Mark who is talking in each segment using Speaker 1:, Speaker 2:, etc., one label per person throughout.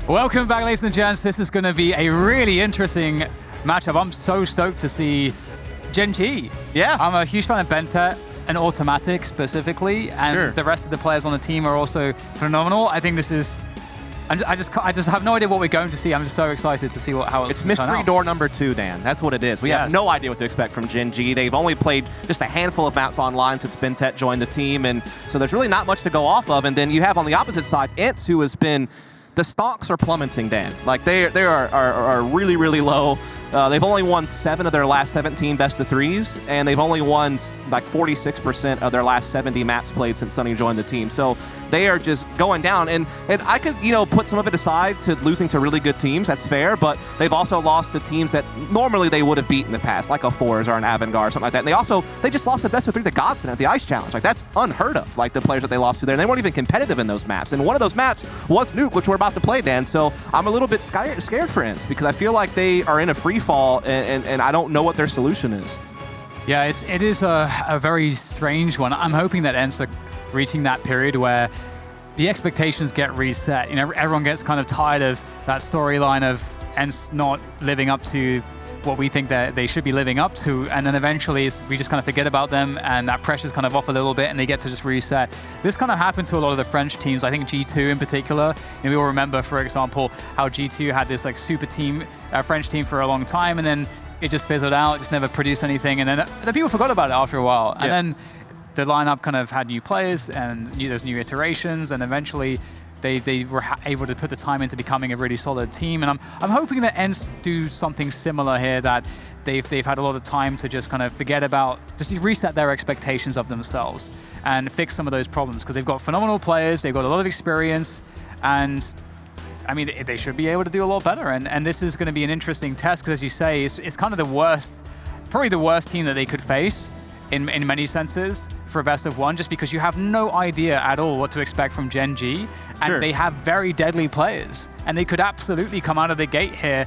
Speaker 1: Welcome back, ladies and gents. This is going to be a really interesting matchup. I'm so stoked to see Gen.G.
Speaker 2: Yeah.
Speaker 1: I'm a huge fan of Bentet and Automatic specifically, and the rest of the players on the team are also phenomenal. I think this is... I just have no idea what we're going to see. I'm just so excited to see how
Speaker 2: it's mystery door number 2, Dan. That's what it is. We have no idea what to expect from Gen.G. They've only played just a handful of maps online since Bentet joined the team, and so there's really not much to go off of. And then you have on the opposite side, ENCE, who has been... The stocks are plummeting, Dan. Like, they are really, really low. They've only won 7 of their last 17 best-of-3s, and they've only won like 46% of their last 70 maps played since Sunny joined the team. So they are just going down. And I could, put some of it aside to losing to really good teams. That's fair. But they've also lost to teams that normally they would have beat in the past, like a Fours or an Avangard or something like that. And they just lost the best-of-3 to Godson at the Ice Challenge. Like, that's unheard of, like the players that they lost to there. And they weren't even competitive in those maps. And one of those maps was Nuke, which we're about to play, Dan. So I'm a little bit scared for ENCE because I feel like they are in a free fall, and I don't know what their solution is.
Speaker 1: Yeah, it is a very strange one. I'm hoping that ENCE are reaching that period where the expectations get reset. Everyone gets kind of tired of that storyline of ENCE not living up to what we think that they should be living up to, and then eventually we just kind of forget about them, and that pressure's kind of off a little bit, and they get to just reset. This kind of happened to a lot of the French teams. I think G2 in particular. We all remember, for example, how G2 had this like super team, French team for a long time, and then it just fizzled out, just never produced anything, and then the people forgot about it after a while. And then the lineup kind of had new players, and there's new iterations, and eventually they were able to put the time into becoming a really solid team. And I'm hoping that ENCE do something similar here, that they've had a lot of time to just kind of forget about, just reset their expectations of themselves and fix some of those problems, because they've got phenomenal players, they've got a lot of experience, and I mean, they should be able to do a lot better. And this is going to be an interesting test, because as you say, it's kind of the worst, probably the worst team that they could face in many senses for a best-of-1, just because you have no idea at all what to expect from Gen.G, and they have very deadly players, and they could absolutely come out of the gate here.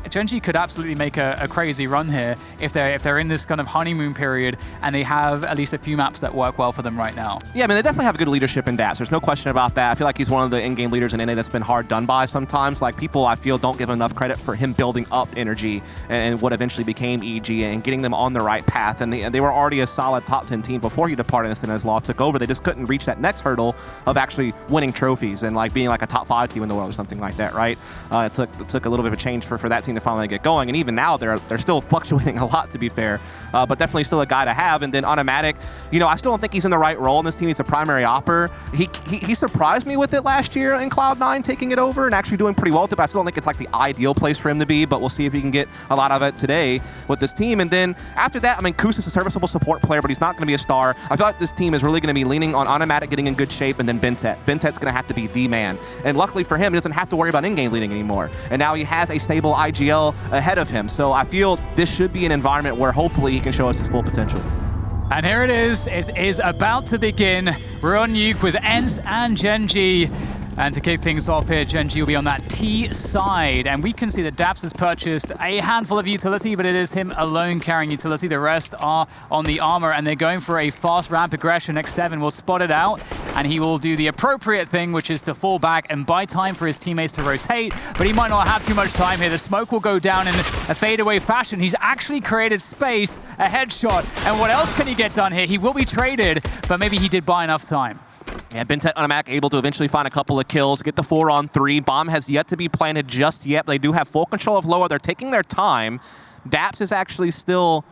Speaker 1: Gen.G could absolutely make a crazy run here if they're in this kind of honeymoon period and they have at least a few maps that work well for them right now.
Speaker 2: Yeah, I mean, they definitely have good leadership in Daps. There's no question about that. I feel like he's one of the in-game leaders in NA that's been hard done by sometimes. Like, people, I feel, don't give enough credit for him building up Energy and what eventually became EG and getting them on the right path. And they were already a solid top 10 team before he departed and as Law took over. They just couldn't reach that next hurdle of actually winning trophies and like being like a top 5 team in the world or something like that, right? It took a little bit of a change for that team to finally get going. And even now, they're still fluctuating a lot, to be fair, but definitely still a guy to have. And then Automatic, I still don't think he's in the right role in this team. He's a primary opper. He surprised me with it last year in Cloud9, taking it over and actually doing pretty well with it, but I still don't think it's like the ideal place for him to be, but we'll see if he can get a lot of it today with this team. And then after that, I mean, Kus is a serviceable support player, but he's not going to be a star. I feel like this team is really going to be leaning on Automatic getting in good shape, and then Bentet. Bentet's going to have to be the man. And luckily for him, he doesn't have to worry about in-game leading anymore. And now he has a stable IGL ahead of him. So I feel this should be an environment where hopefully he can show us his full potential.
Speaker 1: And here it is. It is about to begin. We're on Nuke with ENCE and Gen.G. And to kick things off here, Gen.G will be on that T side. And we can see that Daps has purchased a handful of utility, but it is him alone carrying utility. The rest are on the armor, and they're going for a fast ramp aggression. X7 will spot it out, and he will do the appropriate thing, which is to fall back and buy time for his teammates to rotate. But he might not have too much time here. The smoke will go down in a fadeaway fashion. He's actually created space, a headshot. And what else can he get done here? He will be traded, but maybe he did buy enough time.
Speaker 2: Yeah, Bentet Automatic able to eventually find a couple of kills, get the 4-on-3. Bomb has yet to be planted just yet. They do have full control of Loa. They're taking their time. Daps is actually still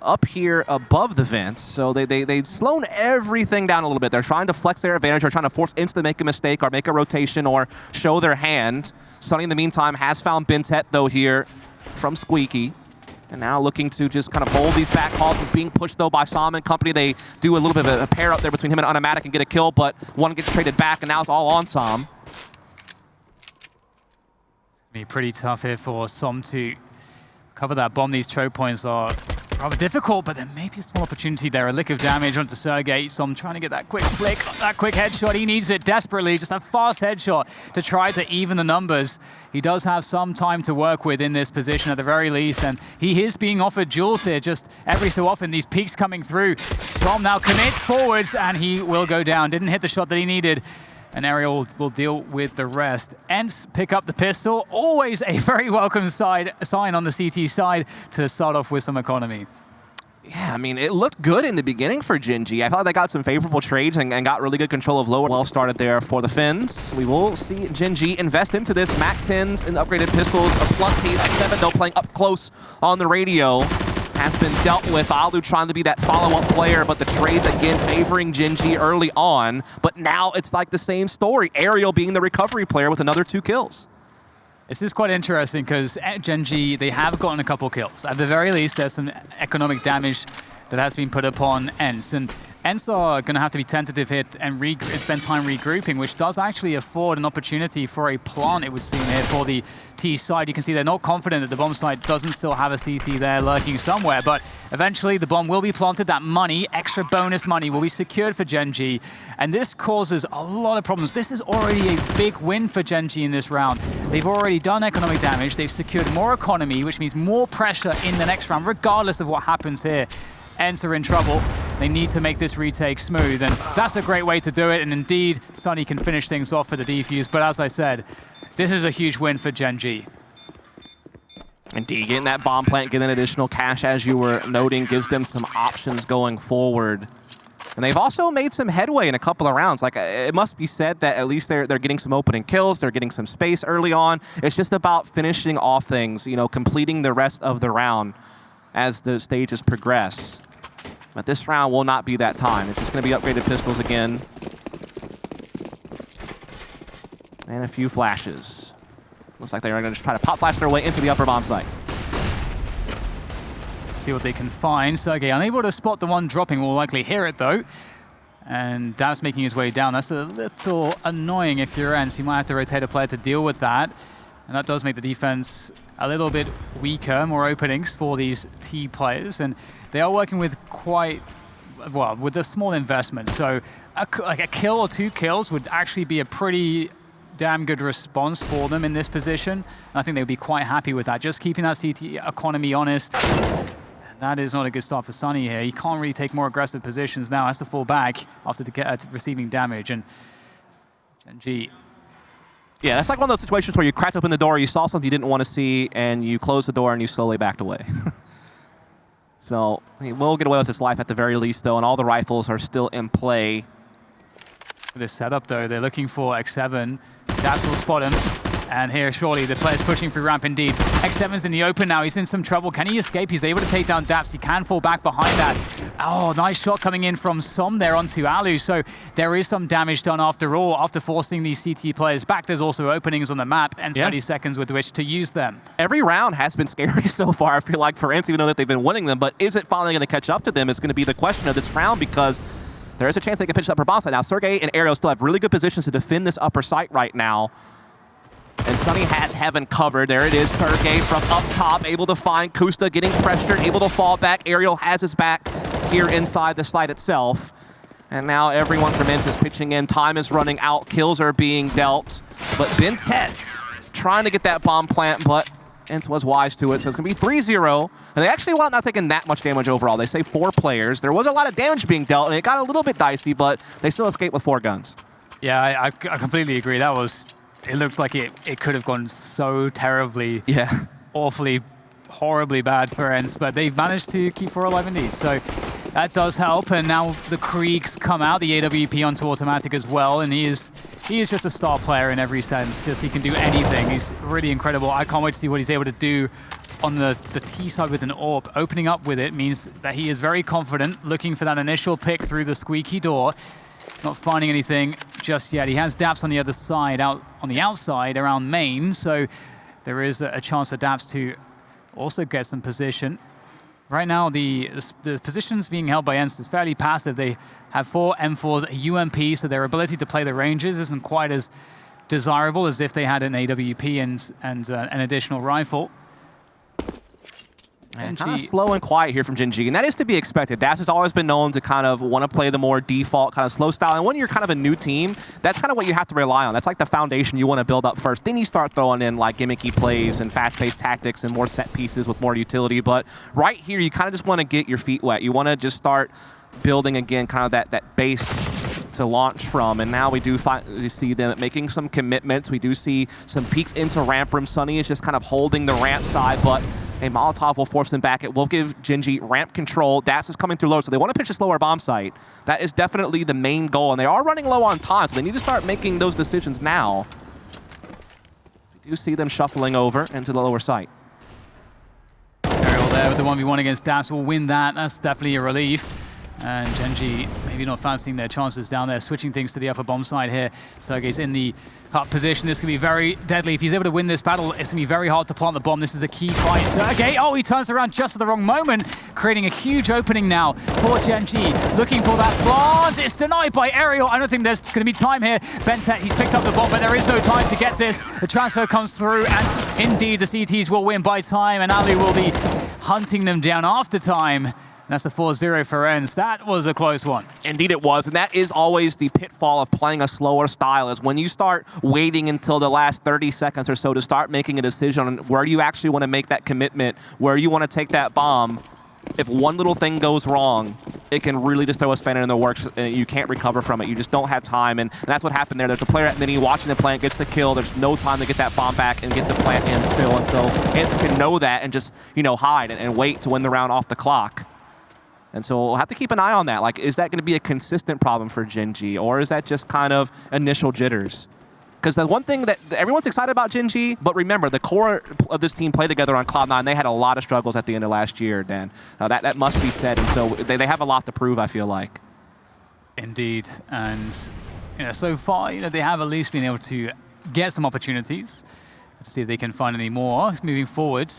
Speaker 2: up here above the vents, so they've slowed everything down a little bit. They're trying to flex their advantage. They're trying to force ENCE to make a mistake or make a rotation or show their hand. Sunny, in the meantime, has found Bentet, though, here from Squeaky. And now looking to just kind of hold these back calls. He's being pushed, though, by Sam and company. They do a little bit of a pair up there between him and Automatic and get a kill, but one gets traded back, and now it's all on Sam.
Speaker 1: It's going to be pretty tough here for Sam to cover that bomb. These choke points are rather difficult, but there may be a small opportunity there. A lick of damage onto Sergey. Sam trying to get that quick flick, that quick headshot. He needs it desperately, just a fast headshot to try to even the numbers. He does have some time to work with in this position at the very least, and he is being offered duels here just every so often. These peaks coming through. Sam now commits forwards, and he will go down. Didn't hit the shot that he needed. and Aerial will deal with the rest. ENCE pick up the pistol. Always a very welcome sign on the CT side to start off with some economy.
Speaker 2: Yeah, I mean, it looked good in the beginning for Gen.G. I felt like they got some favorable trades and got really good control of low. Well started there for the Finns. We will see Gen.G invest into this. MAC-10s and upgraded pistols. A plenty. X7, though, playing up close on the radio. Has been dealt with. Alu trying to be that follow-up player, but the trades again favoring Gen.G early on. But now it's like the same story. Aerial being the recovery player with another 2 kills.
Speaker 1: This is quite interesting because at Gen.G, they have gotten a couple kills. At the very least, there's some economic damage that has been put upon ENCE. And ENCE are going to have to be tentative here and spend time regrouping, which does actually afford an opportunity for a plant, it would seem, here for the T side. You can see they're not confident that the bomb side doesn't still have a CT there lurking somewhere, but eventually the bomb will be planted. That money, extra bonus money, will be secured for Gen.G, and this causes a lot of problems. This is already a big win for Gen.G in this round. They've already done economic damage. They've secured more economy, which means more pressure in the next round, regardless of what happens here. ENCE are in trouble. They need to make this retake smooth, and that's a great way to do it. And indeed, Sunny can finish things off for the defuse. But as I said, this is a huge win for Gen.G.
Speaker 2: Indeed, getting that bomb plant, getting additional cash, as you were noting, gives them some options going forward. And they've also made some headway in a couple of rounds. Like, it must be said that at least they're getting some opening kills, they're getting some space early on. It's just about finishing off things, you know, completing the rest of the round as the stages progress. But this round will not be that time. It's just going to be upgraded pistols again. And a few flashes. Looks like they're going to try to pop flash their way into the upper bomb site.
Speaker 1: See what they can find. Sergey unable to spot the one dropping, will likely hear it though. And Dav's making his way down. That's a little annoying if you're ENCE. You might have to rotate a player to deal with that. And that does make the defense a little bit weaker, more openings for these T players. And they are working with quite, well, with a small investment. So like a kill or 2 kills would actually be a pretty damn good response for them in this position. And I think they would be quite happy with that. Just keeping that CT economy honest. That is not a good start for Sunny here. He can't really take more aggressive positions now. Has to fall back after receiving damage. And Gen.G.
Speaker 2: Yeah, that's like one of those situations where you cracked open the door, you saw something you didn't want to see, and you closed the door and you slowly backed away. So he will get away with his life at the very least, though, and all the rifles are still in play.
Speaker 1: This setup, though, they're looking for X7. Daps will spot him. And here, surely, the player's pushing through ramp indeed. X7's in the open now. He's in some trouble. Can he escape? He's able to take down Daps. He can fall back behind that. Oh, nice shot coming in from Som there onto Alu. So there is some damage done after all, after forcing these CT players back. There's also openings on the map and 30 seconds with which to use them.
Speaker 2: Every round has been scary so far, I feel like, for ENCE, even though that they've been winning them. But is it finally going to catch up to them is going to be the question of this round, because there is a chance they can pitch the upper bomb site. Now, Sergey and Aerial still have really good positions to defend this upper site right now. And Sunny has Heaven covered. There it is. Sergey from up top, able to find Kusta, getting pressured, able to fall back. Aerial has his back here inside the site itself. And now everyone from ENCE is pitching in. Time is running out. Kills are being dealt. But Bintet trying to get that bomb plant, but ENCE was wise to it. So it's going to be 3-0. And they actually wound up not taking that much damage overall. They say 4 players. There was a lot of damage being dealt, and it got a little bit dicey, but they still escaped with 4 guns.
Speaker 1: Yeah, I completely agree. That was... It looks like it could have gone so terribly, awfully, horribly bad for ENCE, but they've managed to keep 4 alive indeed. So that does help, and now the Kriegs come out, the AWP onto automatic as well, and he is just a star player in every sense. Just he can do anything. He's really incredible. I can't wait to see what he's able to do on the T side with an AWP. Opening up with it means that he is very confident, looking for that initial pick through the squeaky door. Not finding anything just yet. He has Daps on the other side, out on the outside around main, so there is a chance for Daps to also get some position. Right now, the positions being held by ENCE is fairly passive. They have 4 M4s, a UMP, so their ability to play the ranges isn't quite as desirable as if they had an AWP and an additional rifle.
Speaker 2: Kind of slow and quiet here from Gen.G, and that is to be expected. Daps has always been known to kind of want to play the more default kind of slow style, and when you're kind of a new team, that's kind of what you have to rely on. That's like the foundation you want to build up first. Then you start throwing in like gimmicky plays and fast-paced tactics and more set pieces with more utility, but right here you kind of just want to get your feet wet. You want to just start building again kind of that base to launch from, and now we do see them making some commitments. We do see some peeks into ramp room. Sunny is just kind of holding the ramp side, but a Molotov will force them back. It will give Gen.G ramp control. Das is coming through low, so they want to pitch this lower bomb site. That is definitely the main goal, and they are running low on time, so they need to start making those decisions now. We do see them shuffling over into the lower site.
Speaker 1: Ariel there with the 1v1 against Das will win that. That's definitely a relief. And Gen.G maybe not fancying their chances down there, switching things to the upper bomb side here. Sergey's in the hut position. This could be very deadly. If he's able to win this battle, it's going to be very hard to plant the bomb. This is a key fight. Sergey, oh, he turns around just at the wrong moment, creating a huge opening now for Gen.G. Looking for that plant. It's denied by Ariel. I don't think there's going to be time here. Bentet, he's picked up the bomb, but there is no time to get this. The transfer comes through, and indeed, the CTs will win by time, and Ali will be hunting them down after time. And that's the 4-0 for ENCE. That was a close one.
Speaker 2: Indeed it was, and that is always the pitfall of playing a slower style, is when you start waiting until the last 30 seconds or so to start making a decision on where you actually want to make that commitment, where you want to take that bomb. If one little thing goes wrong, it can really just throw a spanner in the works, and you can't recover from it. You just don't have time, and that's what happened there. There's a player at mini watching the plant, gets the kill. There's no time to get that bomb back and get the plant in still, and so ENCE can know that and just, you know, hide and wait to win the round off the clock. And so we'll have to keep an eye on that. Like, is that going to be a consistent problem for Gen.G, or is that just kind of initial jitters? Because the one thing that everyone's excited about Gen.G, but remember, the core of this team played together on Cloud9. They had a lot of struggles at the end of last year, Dan. That must be said, and so they have a lot to prove, I feel like.
Speaker 1: Indeed, and so far, they have at least been able to get some opportunities. Let's see if they can find any more moving forward.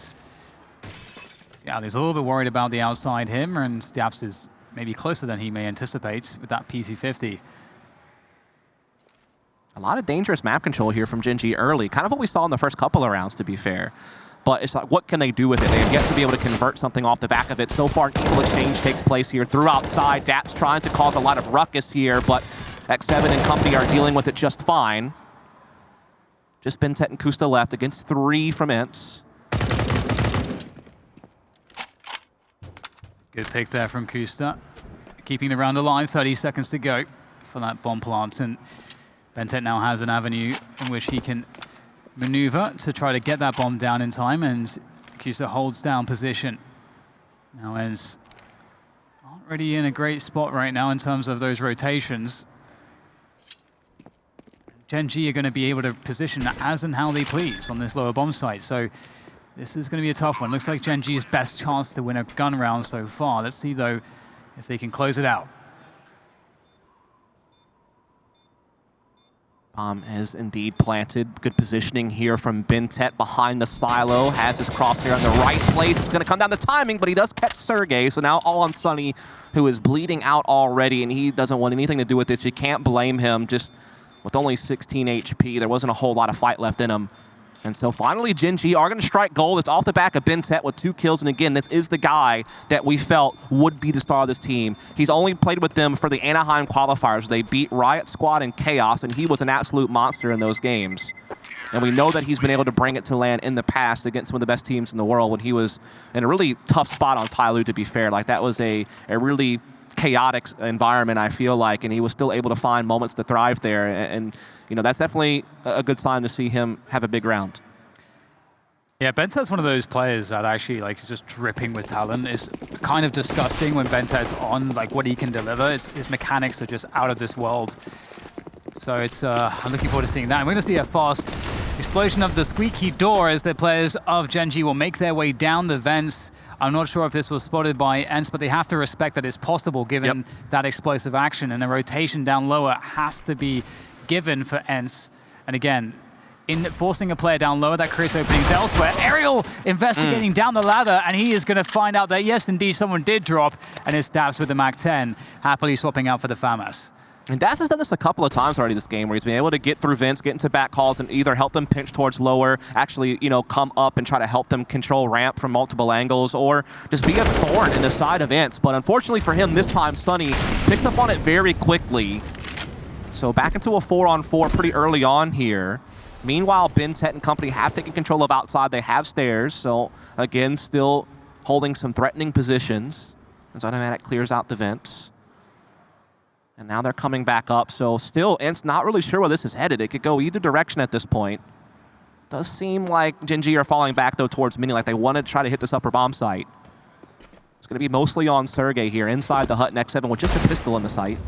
Speaker 1: Yeah, he's a little bit worried about the outside him, and Daps is maybe closer than he may anticipate with that PC-50.
Speaker 2: A lot of dangerous map control here from Gen.G early. Kind of what we saw in the first couple of rounds, to be fair. But it's like, what can they do with it? They have yet to be able to convert something off the back of it. So far, an equal exchange takes place here through outside. Daps trying to cause a lot of ruckus here, but X7 and company are dealing with it just fine. Just Bentet and Kusta left against 3 from ENCE.
Speaker 1: Good pick there from Kusta. Keeping the round alive, 30 seconds to go for that bomb plant. And Bentet now has an avenue in which he can maneuver to try to get that bomb down in time, and Kusta holds down position. Now ENCE aren't really in a great spot right now in terms of those rotations. Gen.G are going to be able to position as and how they please on this lower bomb site. So this is going to be a tough one. Looks like Gen.G's best chance to win a gun round so far. Let's see, though, if they can close it out.
Speaker 2: Bomb is indeed planted. Good positioning here from Bentet behind the silo. Has his crosshair in the right place. It's going to come down to timing, but he does catch Sergey. So now all on Sunny, who is bleeding out already, and he doesn't want anything to do with this. You can't blame him. Just with only 16 HP, there wasn't a whole lot of fight left in him. And so finally, Gen.G are going to strike gold. It's off the back of Bentet with 2 kills. And again, this is the guy that we felt would be the star of this team. He's only played with them for the Anaheim qualifiers. They beat Riot Squad and Chaos, and he was an absolute monster in those games. And we know that he's been able to bring it to land in the past against some of the best teams in the world when he was in a really tough spot on Tyloo, to be fair. Like, that was a really chaotic environment, I feel like, and he was still able to find moments to thrive there. And that's definitely a good sign to see him have a big round.
Speaker 1: Yeah, Bentet's one of those players that actually is just dripping with talent. It's kind of disgusting when Bentet's on, what he can deliver. His mechanics are just out of this world. So I'm looking forward to seeing that. And we're going to see a fast explosion of the squeaky door as the players of Gen.G will make their way down the vents. I'm not sure if this was spotted by ENCE, but they have to respect that it's possible given that explosive action. And the rotation down lower has to be given for ENCE. And again, in forcing a player down lower, that creates openings elsewhere. Ariel investigating down the ladder, and he is going to find out that, yes, indeed, someone did drop, and it's Daps with the MAC-10, happily swapping out for the FAMAS.
Speaker 2: And Das has done this a couple of times already this game, where he's been able to get through vents, get into back calls, and either help them pinch towards lower, actually, come up and try to help them control ramp from multiple angles, or just be a thorn in the side of ENCE. But unfortunately for him, this time, Sunny picks up on it very quickly. So back into a 4-on-4 pretty early on here. Meanwhile, Bentet and company have taken control of outside. They have stairs, so again, still holding some threatening positions as Automatic clears out the vents. And now they're coming back up. So still, ENCE not really sure where this is headed. It could go either direction at this point. Does seem like Gen.G are falling back, though, towards Mini, like they want to try to hit this upper bomb site. It's going to be mostly on Sergey here, inside the hut next 7 with just a pistol in the sight.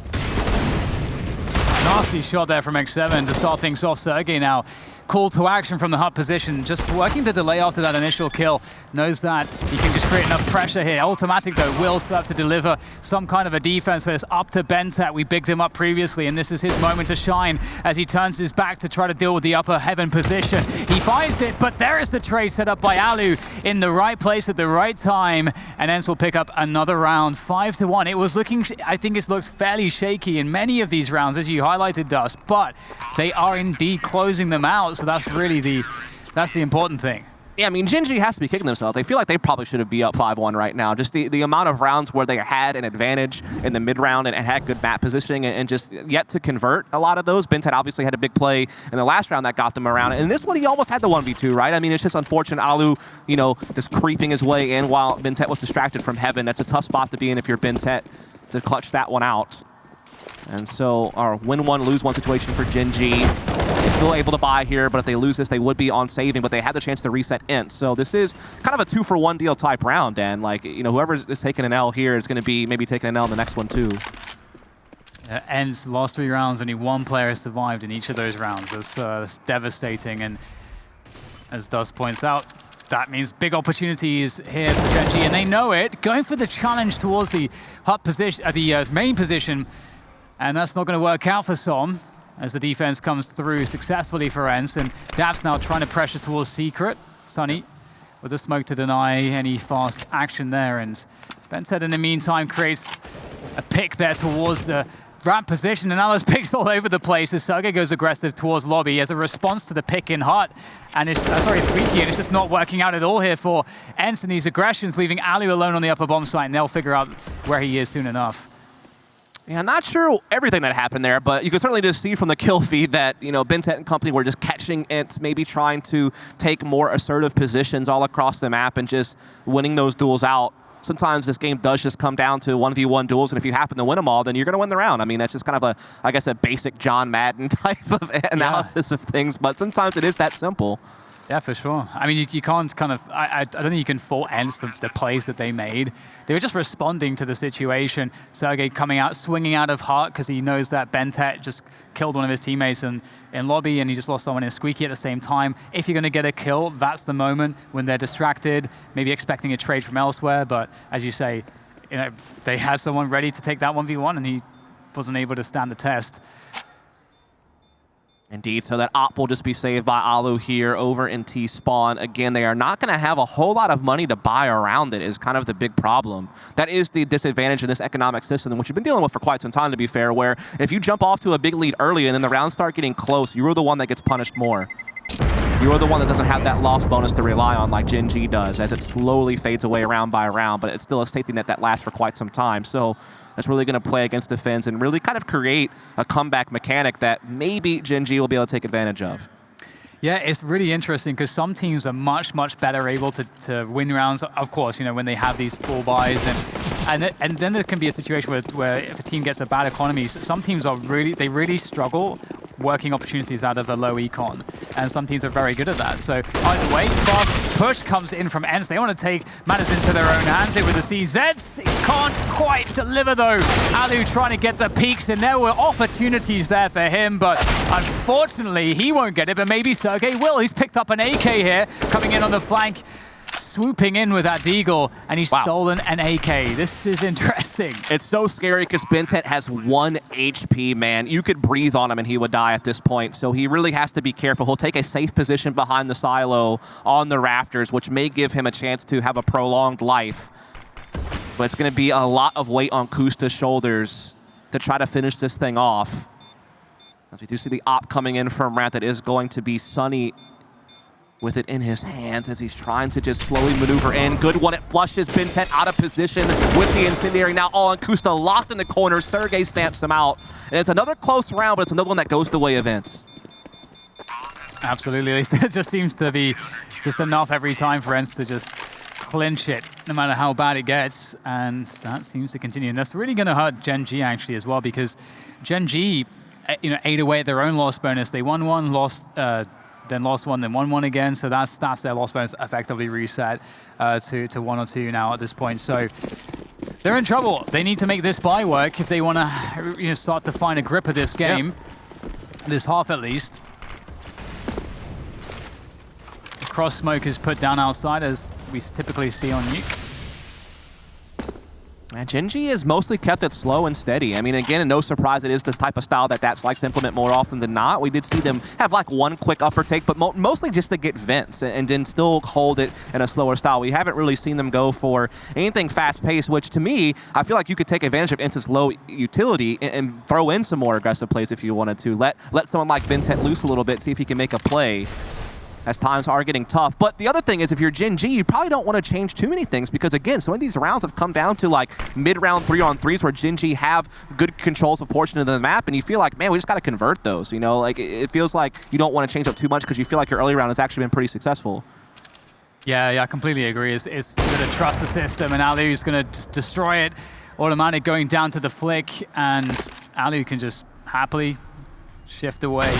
Speaker 1: Nasty shot there from X7 to start things off. Sergey now call to action from the hut position, just working to delay after that initial kill. Knows that he can just create enough pressure here. Ultimatic, though, will start to deliver some kind of a defense, but it's up to Bentet. We bigged him up previously, and this is his moment to shine as he turns his back to try to deal with the upper heaven position. He finds it, but there is the trade set up by Alu in the right place at the right time, and ENCE will pick up another round, 5-1. It was looking, I think it's looked fairly shaky in many of these rounds, as you highlighted, Dust, but they are indeed closing them out. So that's really the important thing.
Speaker 2: Yeah, I mean, Gen.G has to be kicking themselves. They feel like they probably should be up 5-1 right now. Just the amount of rounds where they had an advantage in the mid-round and had good map positioning and just yet to convert a lot of those. Bentet obviously had a big play in the last round that got them around. And this one, he almost had the 1v2, right? I mean, it's just unfortunate. Alu, you know, just creeping his way in while Bentet was distracted from heaven. That's a tough spot to be in if you're Bentet to clutch that one out. And so our win one, lose one situation for Gen.G. Still able to buy here, but if they lose this, they would be on saving, but they had the chance to reset ENCE. So this is kind of a 2-for-1 deal type round, and like, you know, whoever is taking an L here is going to be maybe taking an L in the next one too.
Speaker 1: ENCE lost 3 rounds, only 1 player has survived in each of those rounds. That's devastating, and as Dust points out, that means big opportunities here for Gen.G, and they know it. Going for the challenge towards the hut position, the main position, and that's not going to work out for Som, as the defense comes through successfully for ENCE, and Daps now trying to pressure towards Secret. Sunny with the smoke to deny any fast action there, and Bentet in the meantime creates a pick there towards the ramp position, and now there's picks all over the place as Sergey goes aggressive towards lobby as a response to the pick in hut, and it's Squeaky, and it's just not working out at all here for ENCE and these aggressions, leaving Alu alone on the upper bomb site, and they'll figure out where he is soon enough.
Speaker 2: Yeah, not sure everything that happened there, but you can certainly just see from the kill feed that, you know, Bentet and company were just catching ENCE, maybe trying to take more assertive positions all across the map and just winning those duels out. Sometimes this game does just come down to 1v1 duels, and if you happen to win them all, then you're going to win the round. I mean, that's just kind of a, I guess, a basic John Madden type of analysis of things, but sometimes it is that simple.
Speaker 1: Yeah, for sure. I mean, you can't kind of, I don't think you can fault ENCE for the plays that they made. They were just responding to the situation. Sergey coming out, swinging out of heart because he knows that Bentet just killed one of his teammates in lobby, and he just lost someone in Squeaky at the same time. If you're going to get a kill, that's the moment when they're distracted, maybe expecting a trade from elsewhere. But as you say, you know, they had someone ready to take that 1v1, and he wasn't able to stand the test.
Speaker 2: Indeed, so that op will just be saved by Alu here over in T-Spawn. Again, they are not going to have a whole lot of money to buy around it is kind of the big problem. That is the disadvantage in this economic system, which you've been dealing with for quite some time, to be fair, where if you jump off to a big lead early and then the rounds start getting close, you're the one that gets punished more. You're the one that doesn't have that loss bonus to rely on like Gen.G does, as it slowly fades away round by round, but it's still a safety net that lasts for quite some time. So that's really going to play against the Finns and really kind of create a comeback mechanic that maybe Gen.G will be able to take advantage of.
Speaker 1: Yeah, it's really interesting because some teams are much, much better able to win rounds, of course, you know, when they have these full buys. And then there can be a situation where if a team gets a bad economy, some teams are really struggle working opportunities out of a low econ. And some teams are very good at that. So either way, fast push comes in from ENCE. They want to take matters into their own hands here with the CZs. It can't quite deliver though. Alu trying to get the peaks, and there were opportunities there for him, but unfortunately he won't get it, but maybe Sergey will. He's picked up an AK here, coming in on the flank, swooping in with that deagle, and he's stolen an AK. This is interesting.
Speaker 2: It's so scary because Bentet has 1 HP, man. You could breathe on him and he would die at this point, so he really has to be careful. He'll take a safe position behind the silo on the rafters, which may give him a chance to have a prolonged life. But it's going to be a lot of weight on Kusta's shoulders to try to finish this thing off. As we do see the op coming in from ramp, that is going to be Sunny with it in his hands as he's trying to just slowly maneuver in. Good one, it flushes Bentet out of position with the incendiary now all on Kusta, locked in the corner. Sergey stamps him out. And it's another close round, but it's another one that goes the way of ENCE.
Speaker 1: Absolutely, it just seems to be just enough every time for ENCE to just clinch it, no matter how bad it gets, and that seems to continue. And that's really going to hurt Gen.G actually as well, because Gen.G, ate away at their own loss bonus. They won one, lost, then lost one, then won one again. So that's their loss bonus effectively reset to 1 or 2 now at this point. So they're in trouble. They need to make this buy work if they want to start to find a grip of this game, this half at least. Cross smoke is put down outside, as we typically see on Nuke.
Speaker 2: And Genji has mostly kept it slow and steady. I mean, again, no surprise, it is this type of style that Daps likes to implement more often than not. We did see them have like one quick upper take, but mostly just to get vents and then still hold it in a slower style. We haven't really seen them go for anything fast-paced, which to me, I feel like you could take advantage of ENCE's low utility and throw in some more aggressive plays if you wanted to. Let someone like Vintet loose a little bit, see if he can make a play, as times are getting tough. But the other thing is, if you're Gen.G, you probably don't want to change too many things, because again, some of these rounds have come down to like mid-round 3-on-3s where Gen.G have good controls of portion of the map, and you feel like, man, we just got to convert those. Like it feels like you don't want to change up too much because you feel like your early round has actually been pretty successful.
Speaker 1: Yeah, I completely agree. It's going to trust the system, and Alu's going to destroy it. Automatic going down to the flick, and Alu can just happily shift away.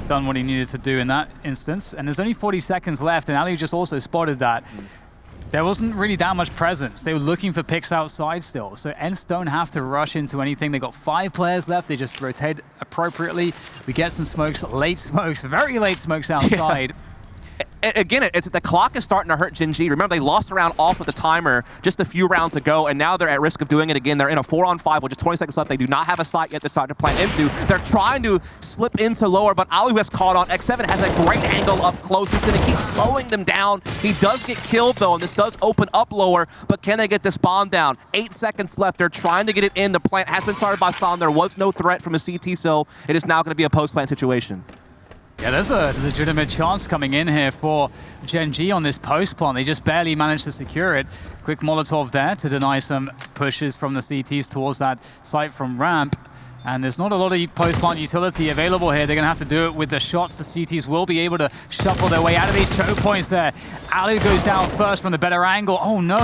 Speaker 1: Done what he needed to do in that instance, and there's only 40 seconds left, and Ali just also spotted that there wasn't really that much presence. They were looking for picks outside still, so ENCE don't have to rush into anything. They got 5 players left. They just rotate appropriately. We get some smokes, late smokes, very late smokes outside.
Speaker 2: Again, the clock is starting to hurt Gen.G. Remember, they lost a round off with the timer just a few rounds ago, and now they're at risk of doing it again. They're in a 4-on-5 with just 20 seconds left. They do not have a site yet to start to plant into. They're trying to slip into lower, but Alu has caught on. X7 has a great angle up close. He's going to keep slowing them down. He does get killed, though, and this does open up lower, but can they get this bomb down? 8 seconds left. They're trying to get it in. The plant has been started by Sam. There was no threat from a CT, so it is now going to be a post-plant situation.
Speaker 1: Yeah, there's a legitimate chance coming in here for Gen.G on this post plant. They just barely managed to secure it. Quick Molotov there to deny some pushes from the CTs towards that site from ramp. And there's not a lot of post-plant utility available here. They're going to have to do it with the shots. The CTs will be able to shuffle their way out of these choke points there. Alu goes down first from the better angle. Oh no!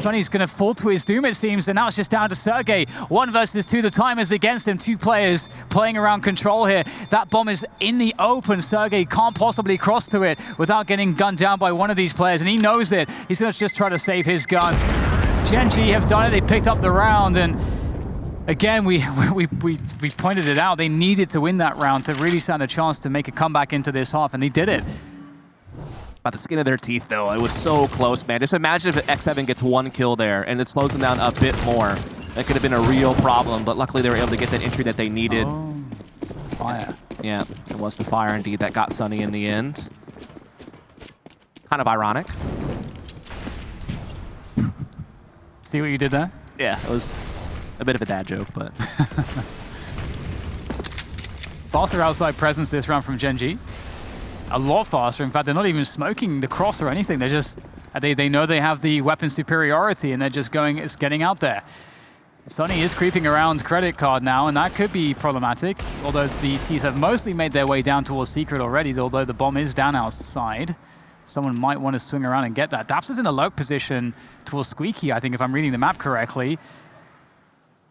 Speaker 1: Sonny's going to fall to his doom, it seems, and now it's just down to Sergey. 1 versus 2, the time is against him. 2 players playing around control here. That bomb is in the open. Sergey can't possibly cross to it without getting gunned down by one of these players, and he knows it. He's going to just try to save his gun. Gen.G have done it. They picked up the round, and again, we pointed it out. They needed to win that round to really stand a chance to make a comeback into this half, and they did it.
Speaker 2: By the skin of their teeth, though. It was so close, man. Just imagine if X7 gets 1 kill there, and it slows them down a bit more. That could have been a real problem, but luckily they were able to get that entry that they needed.
Speaker 1: Oh, fire.
Speaker 2: Yeah, it was the fire, indeed, that got Sonny in the end. Kind of ironic.
Speaker 1: See what you did there?
Speaker 2: Yeah, it was a bit of a dad joke, but...
Speaker 1: Faster outside presence this round from Gen.G. A lot faster. In fact, they're not even smoking the cross or anything. They're just... They know they have the weapon superiority, and they're just getting out there. Sonny is creeping around credit card now, and that could be problematic. Although the T's have mostly made their way down towards secret already, although the bomb is down outside. Someone might want to swing around and get that. Daps is in a low position towards Squeaky, I think, if I'm reading the map correctly.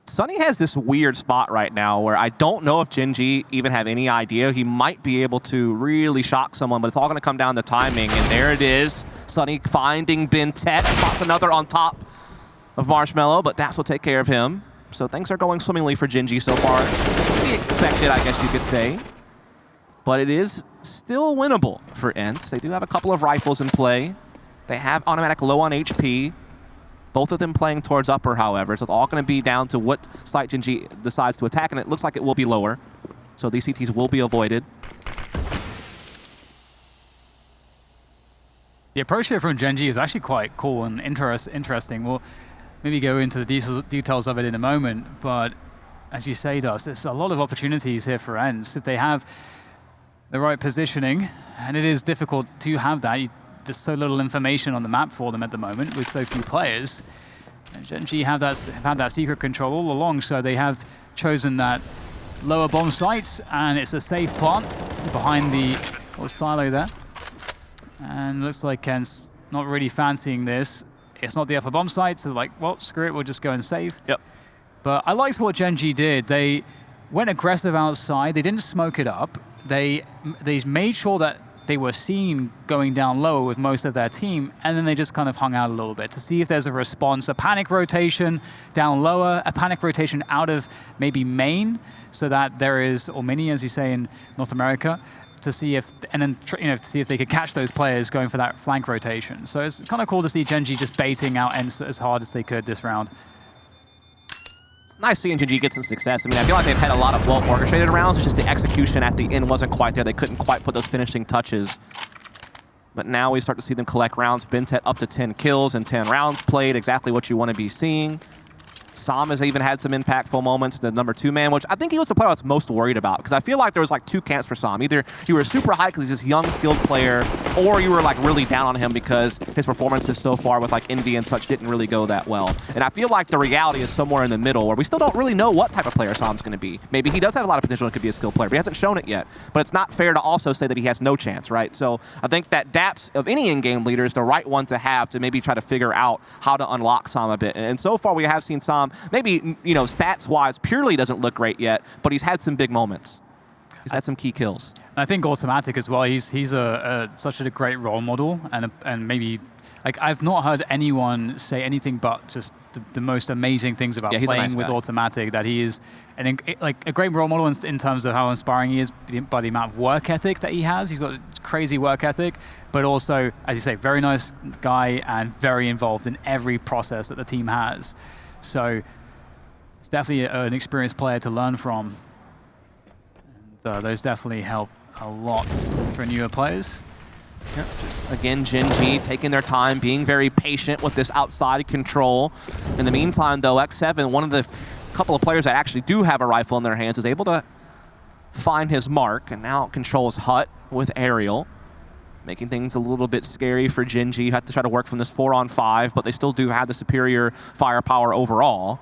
Speaker 2: Sonny has this weird spot right now where I don't know if Gen.G even have any idea. He might be able to really shock someone, but it's all going to come down to timing. And there it is. Sonny finding Bintet. Spots another on top of Marshmallow, but Daps will take care of him. So things are going swimmingly for Gen.G so far. To be expected, I guess you could say. But it is still winnable for ENCE. They do have a couple of rifles in play. They have automatic low on HP. Both of them playing towards upper, however. So it's all going to be down to what site Gen.G decides to attack, and it looks like it will be lower. So these CTs will be avoided.
Speaker 1: The approach here from Gen.G is actually quite cool and interesting. We'll maybe go into the details of it in a moment, but as you say, Dust, there's a lot of opportunities here for ENCE. If they have the right positioning, and it is difficult to have that. There's so little information on the map for them at the moment with so few players. And Gen.G have had that secret control all along, so they have chosen that lower bomb site, and it's a safe plant behind the silo there. And looks like ENCE not really fancying this. It's not the upper bomb site, so like, well, screw it, we'll just go and save.
Speaker 2: Yep.
Speaker 1: But I liked what Gen.G did. They went aggressive outside. They didn't smoke it up. They made sure that they were seen going down low with most of their team, and then they just kind of hung out a little bit to see if there's a response, a panic rotation down lower, a panic rotation out of maybe main, so that there is, or mini as you say in North America, to see if, and then to see if they could catch those players going for that flank rotation. So it's kind of cool to see Gen.G just baiting out ENCE as hard as they could this round.
Speaker 2: Nice seeing Genji get some success. I mean, I feel like they've had a lot of well-orchestrated rounds. It's just the execution at the end wasn't quite there. They couldn't quite put those finishing touches. But now we start to see them collect rounds. Bentet up to 10 kills and 10 rounds played. Exactly what you want to be seeing. Sam has even had some impactful moments, the number 2 man, which I think he was the player I was most worried about, because I feel like there was like 2 camps for Sam. Either you were super hyped because he's this young, skilled player, or you were like really down on him because his performances so far with like Envy and such didn't really go that well. And I feel like the reality is somewhere in the middle, where we still don't really know what type of player Sam's going to be. Maybe he does have a lot of potential and could be a skilled player, but he hasn't shown it yet. But it's not fair to also say that he has no chance, right? So I think that DAPS of any in-game leader is the right one to have to maybe try to figure out how to unlock Sam a bit. And so far we have seen Sam, maybe, you know, stats-wise, purely doesn't look great yet, but he's had some big moments. He's had some key kills.
Speaker 1: I think Automatic as well. He's such a great role model, and maybe like I've not heard anyone say anything but just the most amazing things about playing with Automatic. That he is like a great role model in terms of how inspiring he is by the amount of work ethic that he has. He's got a crazy work ethic, but also, as you say, very nice guy and very involved in every process that the team has. So it's definitely an experienced player to learn from. And those definitely help a lot for newer players.
Speaker 2: Yep. Again, Gen.G taking their time, being very patient with this outside control. In the meantime, though, X7, one of the couple of players that actually do have a rifle in their hands, is able to find his mark, and now controls Hut with Aerial, making things a little bit scary for Gen.G. You have to try to work from this 4-on-5, but they still do have the superior firepower overall.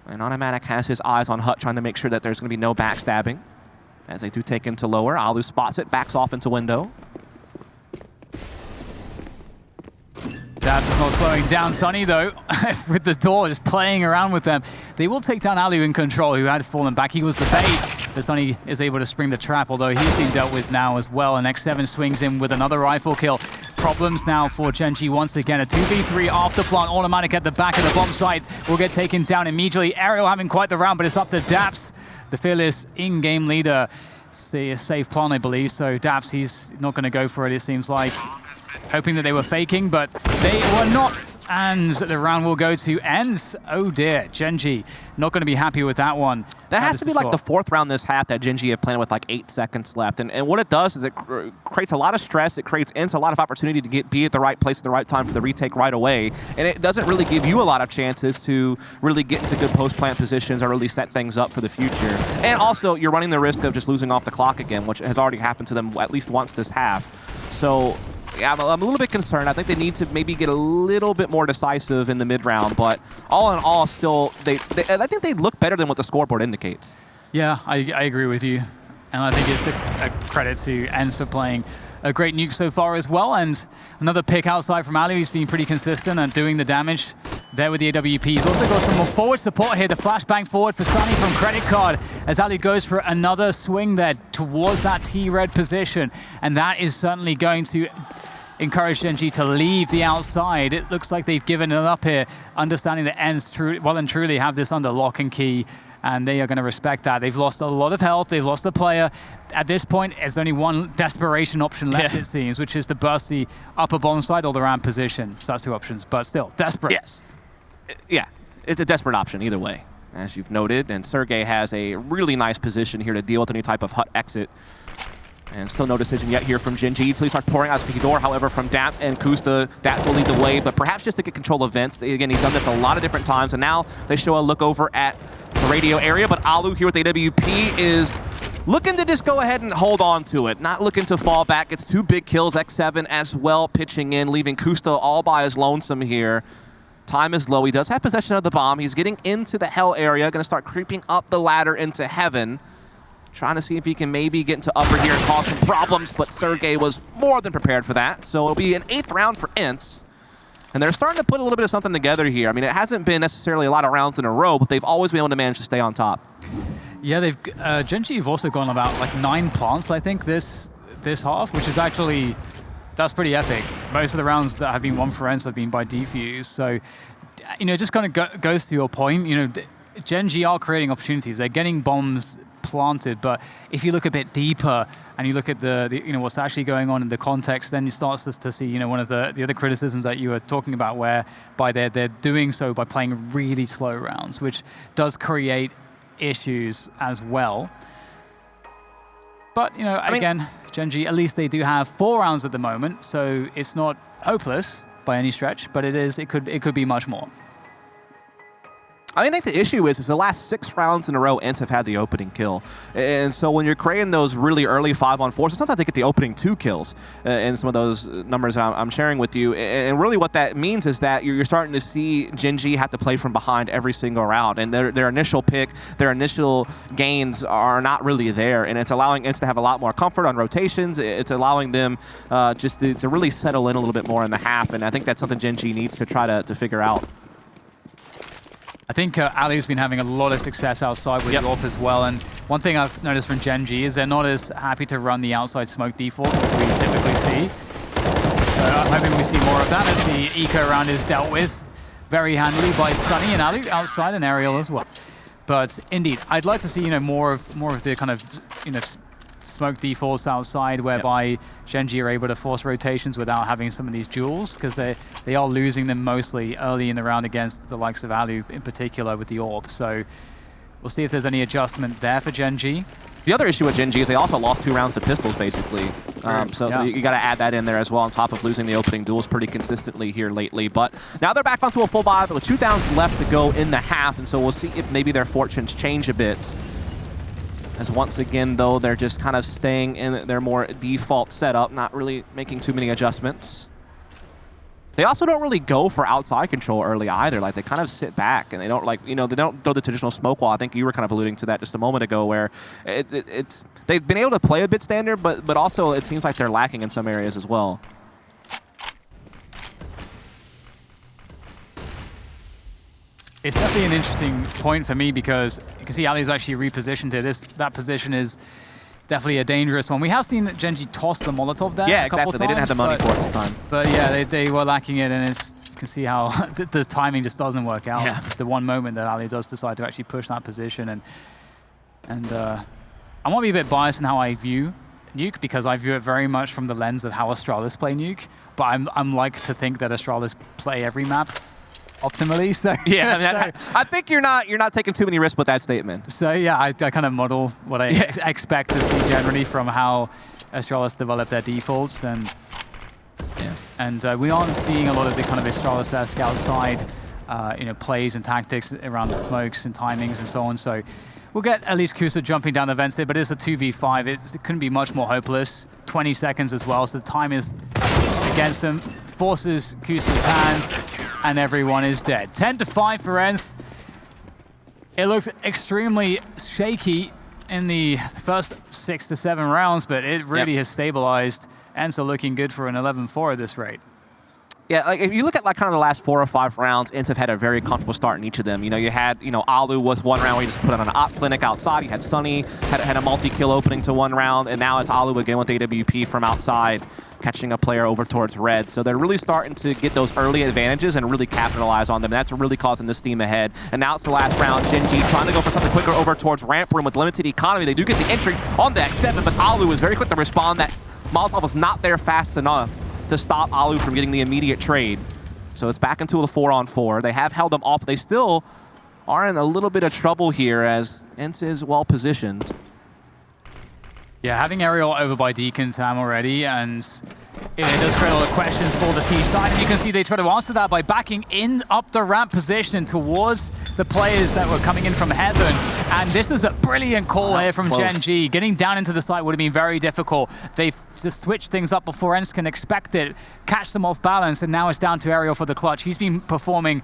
Speaker 2: And Automatic has his eyes on Hut, trying to make sure that there's going to be no backstabbing. As they do take into lower, Alu spots it, backs off into window.
Speaker 1: That's not slowing down Sunny, though, with the door, just playing around with them. They will take down Alu in control, who had fallen back. He was the bait, but Sunny is able to spring the trap, although he's being dealt with now as well. And X7 swings in with another rifle kill. Problems now for Gen.G once again. A 2v3 after plant. Automatic at the back of the bomb site will get taken down immediately. Aerial having quite the round, but it's up to DAPS, the fearless in-game leader. It's a safe plan, I believe. So DAPS, he's not going to go for it, it seems like. Hoping that they were faking, but they were not. And the round will go to ENCE. Oh dear, Gen.G not going to be happy with that one.
Speaker 2: That has to be like the 4th round this half that Gen.G have played with like 8 seconds left. And what it does is it creates a lot of stress. It creates ENCE a lot of opportunity to be at the right place at the right time for the retake right away. And it doesn't really give you a lot of chances to really get into good post-plant positions or really set things up for the future. And also, you're running the risk of just losing off the clock again, which has already happened to them at least once this half. So yeah, I'm a little bit concerned. I think they need to maybe get a little bit more decisive in the mid-round, but all in all, still, I think they look better than what the scoreboard indicates.
Speaker 1: Yeah, I agree with you. And I think it's a credit to ENCE for playing a great Nuke so far as well. And another pick outside from Ali. He's been pretty consistent and doing the damage there with the AWP. He's also got some more forward support here. The flashbang forward for Sunny from Credit Card as Ali goes for another swing there towards that T-red position. And that is certainly going to encourage Gen.G to leave the outside. It looks like they've given it up here, understanding that ENCE well and truly have this under lock and key, and they are going to respect that. They've lost a lot of health. They've lost a player. At this point, there's only one desperation option left, it seems, which is to burst the upper bomb side or the ramp position. So that's 2 options, but still, desperate.
Speaker 2: Yes. Yeah, it's a desperate option either way, as you've noted. And Sergey has a really nice position here to deal with any type of Hut exit. And still no decision yet here from Gen.G until he starts pouring out Speaky Door. However, from DAPS and Kusta, DAPS will lead the way, but perhaps just to get control of Vince. Again, he's done this a lot of different times, and now they show a look over at the radio area, but Alu here with AWP is looking to just go ahead and hold on to it, not looking to fall back. It's 2 big kills, X7 as well pitching in, leaving Kusta all by his lonesome here. Time is low. He does have possession of the bomb. He's getting into the hell area, going to start creeping up the ladder into heaven. trying to see if he can maybe get into upper here and cause some problems, but Sergey was more than prepared for that. So it'll be an 8th round for ENCE. And they're starting to put a little bit of something together here. I mean, it hasn't been necessarily a lot of rounds in a row, but they've always been able to manage to stay on top.
Speaker 1: Yeah, they've Gen.G have also gone about like 9 plants, I think, this half, which is actually, that's pretty epic. Most of the rounds that have been won for ENCE have been by defuse. So, you know, it just kind of goes to your point. You know, Gen.G are creating opportunities. They're getting bombs planted, but if you look a bit deeper and you look at the you know, what's actually going on in the context, then you start to see, you know, one of the other criticisms that you were talking about, whereby they're doing so by playing really slow rounds, which does create issues as well. But, you know, again, Gen.G, at least they do have 4 rounds at the moment, so it's not hopeless by any stretch, but it could be much more.
Speaker 2: I think the issue is the last 6 rounds in a row, ENCE have had the opening kill. And so when you're creating those really early 5-on-4s, sometimes they get the opening 2 kills in some of those numbers I'm sharing with you. And really what that means is that you're starting to see Gen.G have to play from behind every single round. And their initial pick, their initial gains are not really there. And it's allowing ENCE to have a lot more comfort on rotations. It's allowing them just to really settle in a little bit more in the half. And I think that's something Gen.G needs to try to figure out.
Speaker 1: I think Ali's been having a lot of success outside with Yorp as well, and one thing I've noticed from Gen.G is they're not as happy to run the outside smoke defaults as we typically see. So I'm hoping we see more of that as the eco round is dealt with very handily by Sunny and Ali outside, and Aerial as well. But indeed, I'd like to see, you know, more of the kind of, you know, smoke defaults outside, whereby Gen.G are able to force rotations without having some of these duels, because they are losing them mostly early in the round against the likes of Alu in particular with the AWP. So we'll see if there's any adjustment there for Gen.G.
Speaker 2: The other issue with Gen.G is they also lost 2 rounds to pistols, basically. So you got to add that in there as well, on top of losing the opening duels pretty consistently here lately. But now they're back onto a full buy with 2 downs left to go in the half, and so we'll see if maybe their fortunes change a bit. As once again, though, they're just kind of staying in their more default setup, not really making too many adjustments. They also don't really go for outside control early either. Like, they kind of sit back and they don't, like, you know, they don't throw the traditional smoke wall. I think you were kind of alluding to that just a moment ago, where they've been able to play a bit standard, but also it seems like they're lacking in some areas as well.
Speaker 1: It's definitely an interesting point for me, because you can see Ali's actually repositioned here. That position is definitely a dangerous one. We have seen that Gen.G toss the Molotov there a couple
Speaker 2: exactly.
Speaker 1: times,
Speaker 2: They didn't have the money for it this time.
Speaker 1: But yeah, they were lacking it, and you can see how the timing just doesn't work out.
Speaker 2: Yeah.
Speaker 1: The one moment that Ali does decide to actually push that position, and I want to be a bit biased in how I view Nuke, because I view it very much from the lens of how Astralis play Nuke. But I'm like to think that Astralis play every map optimally. So
Speaker 2: yeah, I mean, I think you're not taking too many risks with that statement.
Speaker 1: So yeah, I kind of model what I expect to see generally from how Astralis develop their defaults, and we aren't seeing a lot of the kind of Astralis-esque outside you know, plays and tactics around the smokes and timings and so on. So we'll get at least Kusa jumping down the vents there, but it's a 2v5. It couldn't be much more hopeless. 20 seconds as well, so the time is against them. Forces Kusa's hands, and everyone is dead. 10-5 for ENCE. It looks extremely shaky in the first 6 to 7 rounds, but it really has stabilized. ENCE are looking good for an 11-4 at this rate.
Speaker 2: Yeah, like if you look at like kind of the last 4 or 5 rounds, ENCE have had a very comfortable start in each of them. You know, you had, you know, Alu with 1 round where he just put on an op clinic outside. You had Sunny had a multi-kill opening to 1 round, and now it's Alu again with AWP from outside, catching a player over towards red. So they're really starting to get those early advantages and really capitalize on them. That's really causing the steam ahead. And now it's the last round. Gen.G trying to go for something quicker over towards ramp room with limited economy. They do get the entry on the X7, but Alu is very quick to respond. That Molotov was not there fast enough to stop Alu from getting the immediate trade. So it's back into a 4-on-4. They have held them off, but they still are in a little bit of trouble here as ENCE is well positioned.
Speaker 1: Yeah, having Aerial over by Deacon Tam already, and it does create a lot of questions for the T side. And you can see they try to answer that by backing in up the ramp position towards the players that were coming in from heaven. And this was a brilliant call here from Gen.G. Getting down into the site would have been very difficult. They've just switched things up before ENCE can expect it, catch them off balance, and now it's down to Aerial for the clutch. He's been performing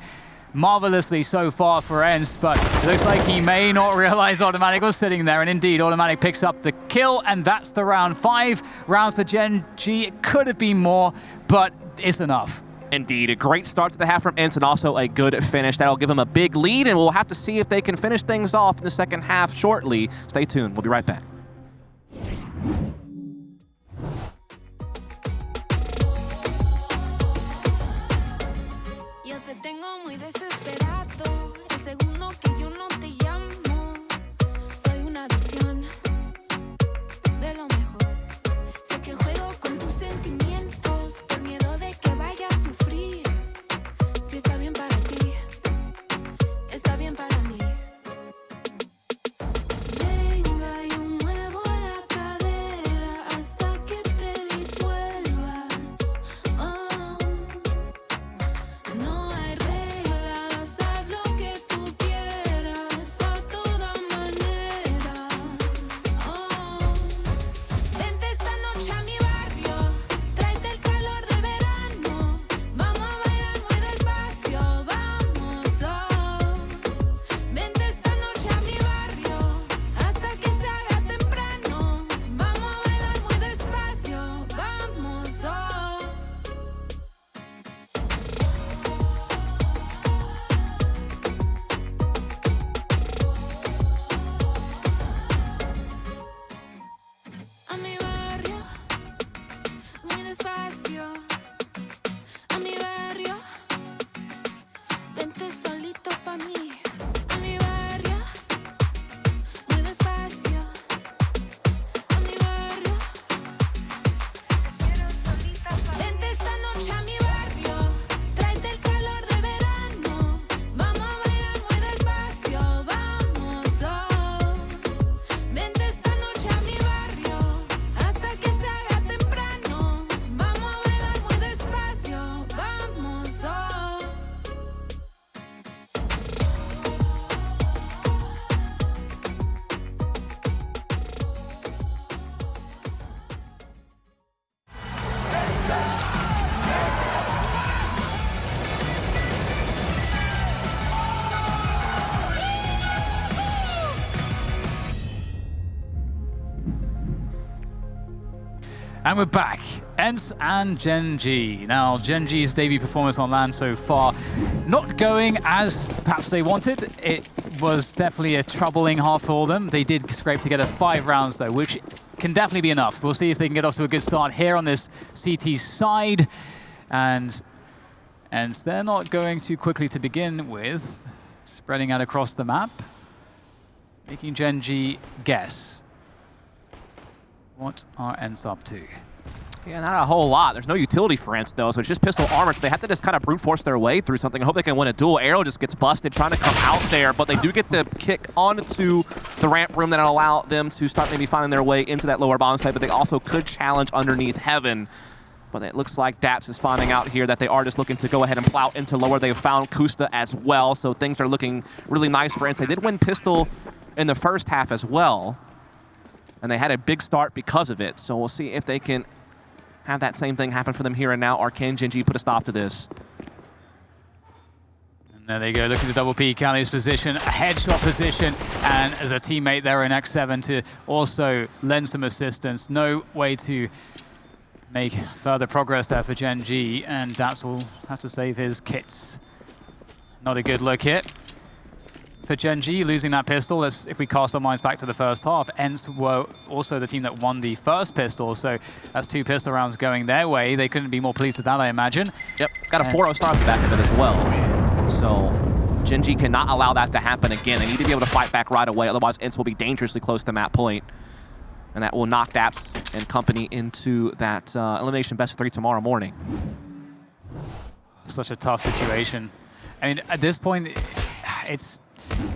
Speaker 1: marvelously so far for ENCE, but it looks like he may not realize Automatic was sitting there, and indeed, Automatic picks up the kill, and that's the round. 5 rounds for Gen.G. It could have been more, but it's enough.
Speaker 2: Indeed, a great start to the half from ENCE and also a good finish. That'll give them a big lead, and we'll have to see if they can finish things off in the second half shortly. Stay tuned. We'll be right back.
Speaker 1: And we're back. ENCE and Gen.G. Now, Gen.G's debut performance on LAN so far, not going as perhaps they wanted. It was definitely a troubling half for them. They did scrape together 5 rounds, though, which can definitely be enough. We'll see if they can get off to a good start here on this CT side. And ENCE, they're not going too quickly to begin with, spreading out across the map, making Gen.G guess. What are ENCE up to?
Speaker 2: Yeah, not a whole lot. There's no utility for ENCE, though, so it's just pistol armor, so they have to just kind of brute force their way through something. I hope they can win a duel. Arrow just gets busted trying to come out there, but they do get the kick onto the ramp room that'll allow them to start maybe finding their way into that lower bomb site, but they also could challenge underneath Heaven. But it looks like Daps is finding out here that they are just looking to go ahead and plow into lower. They've found Kusta as well, so things are looking really nice for ENCE. They did win pistol in the first half as well, and they had a big start because of it. So we'll see if they can have that same thing happen for them here and now, or can Gen.G put a stop to this?
Speaker 1: And there they go, look at the double peek, Callie's position, a headshot position, and as a teammate there in X7 to also lend some assistance. No way to make further progress there for Gen.G, and Daps will have to save his kits. Not a good look here for Gen.G, losing that pistol. If we cast our minds back to the first half, ENCE were also the team that won the first pistol, so that's 2 pistol rounds going their way. They couldn't be more pleased with that, I imagine.
Speaker 2: Yep, got a 4-0 start at the back of it as well. So Gen.G cannot allow that to happen again. They need to be able to fight back right away, otherwise ENCE will be dangerously close to map point. And that will knock Daps and company into that elimination best of 3 tomorrow morning.
Speaker 1: Such a tough situation. I mean, at this point,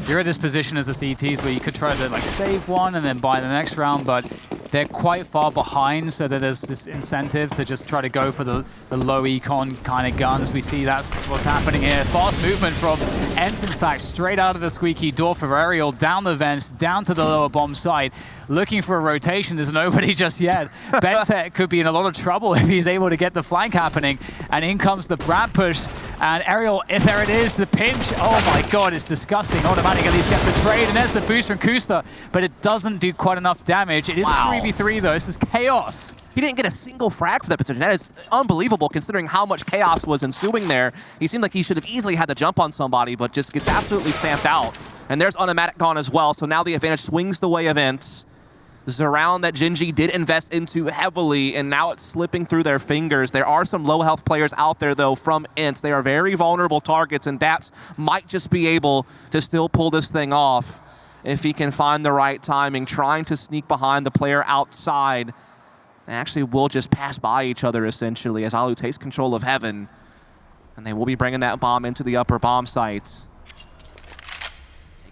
Speaker 1: you're at this position as the CTs where you could try to save one and then buy the next round, but they're quite far behind, so that there's this incentive to just try to go for the low econ kind of guns. We see that's what's happening here. Fast movement from ENCE, in fact, straight out of the squeaky door for Aerial, down the vents, down to the lower bomb site, looking for a rotation. There's nobody just yet. Bentek could be in a lot of trouble if he's able to get the flank happening, and in comes the Brad push. And Aerial, if there it is, the pinch. Oh my god, it's disgusting. Automatic at least gets the trade, and there's the boost from Kusta, but it doesn't do quite enough damage. It is a 3v3 though, this is chaos.
Speaker 2: He didn't get a single frag for that position. That is unbelievable considering how much chaos was ensuing there. He seemed like he should have easily had the jump on somebody, but just gets absolutely stamped out. And there's Automatic gone as well, so now the advantage swings the way of ENCE. This is a round that Gen.G did invest into heavily, and now it's slipping through their fingers. There are some low health players out there, though, from ENCE. They are very vulnerable targets, and Daps might just be able to still pull this thing off if he can find the right timing, trying to sneak behind the player outside. They actually will just pass by each other, essentially, as Alu takes control of Heaven, and they will be bringing that bomb into the upper bomb site.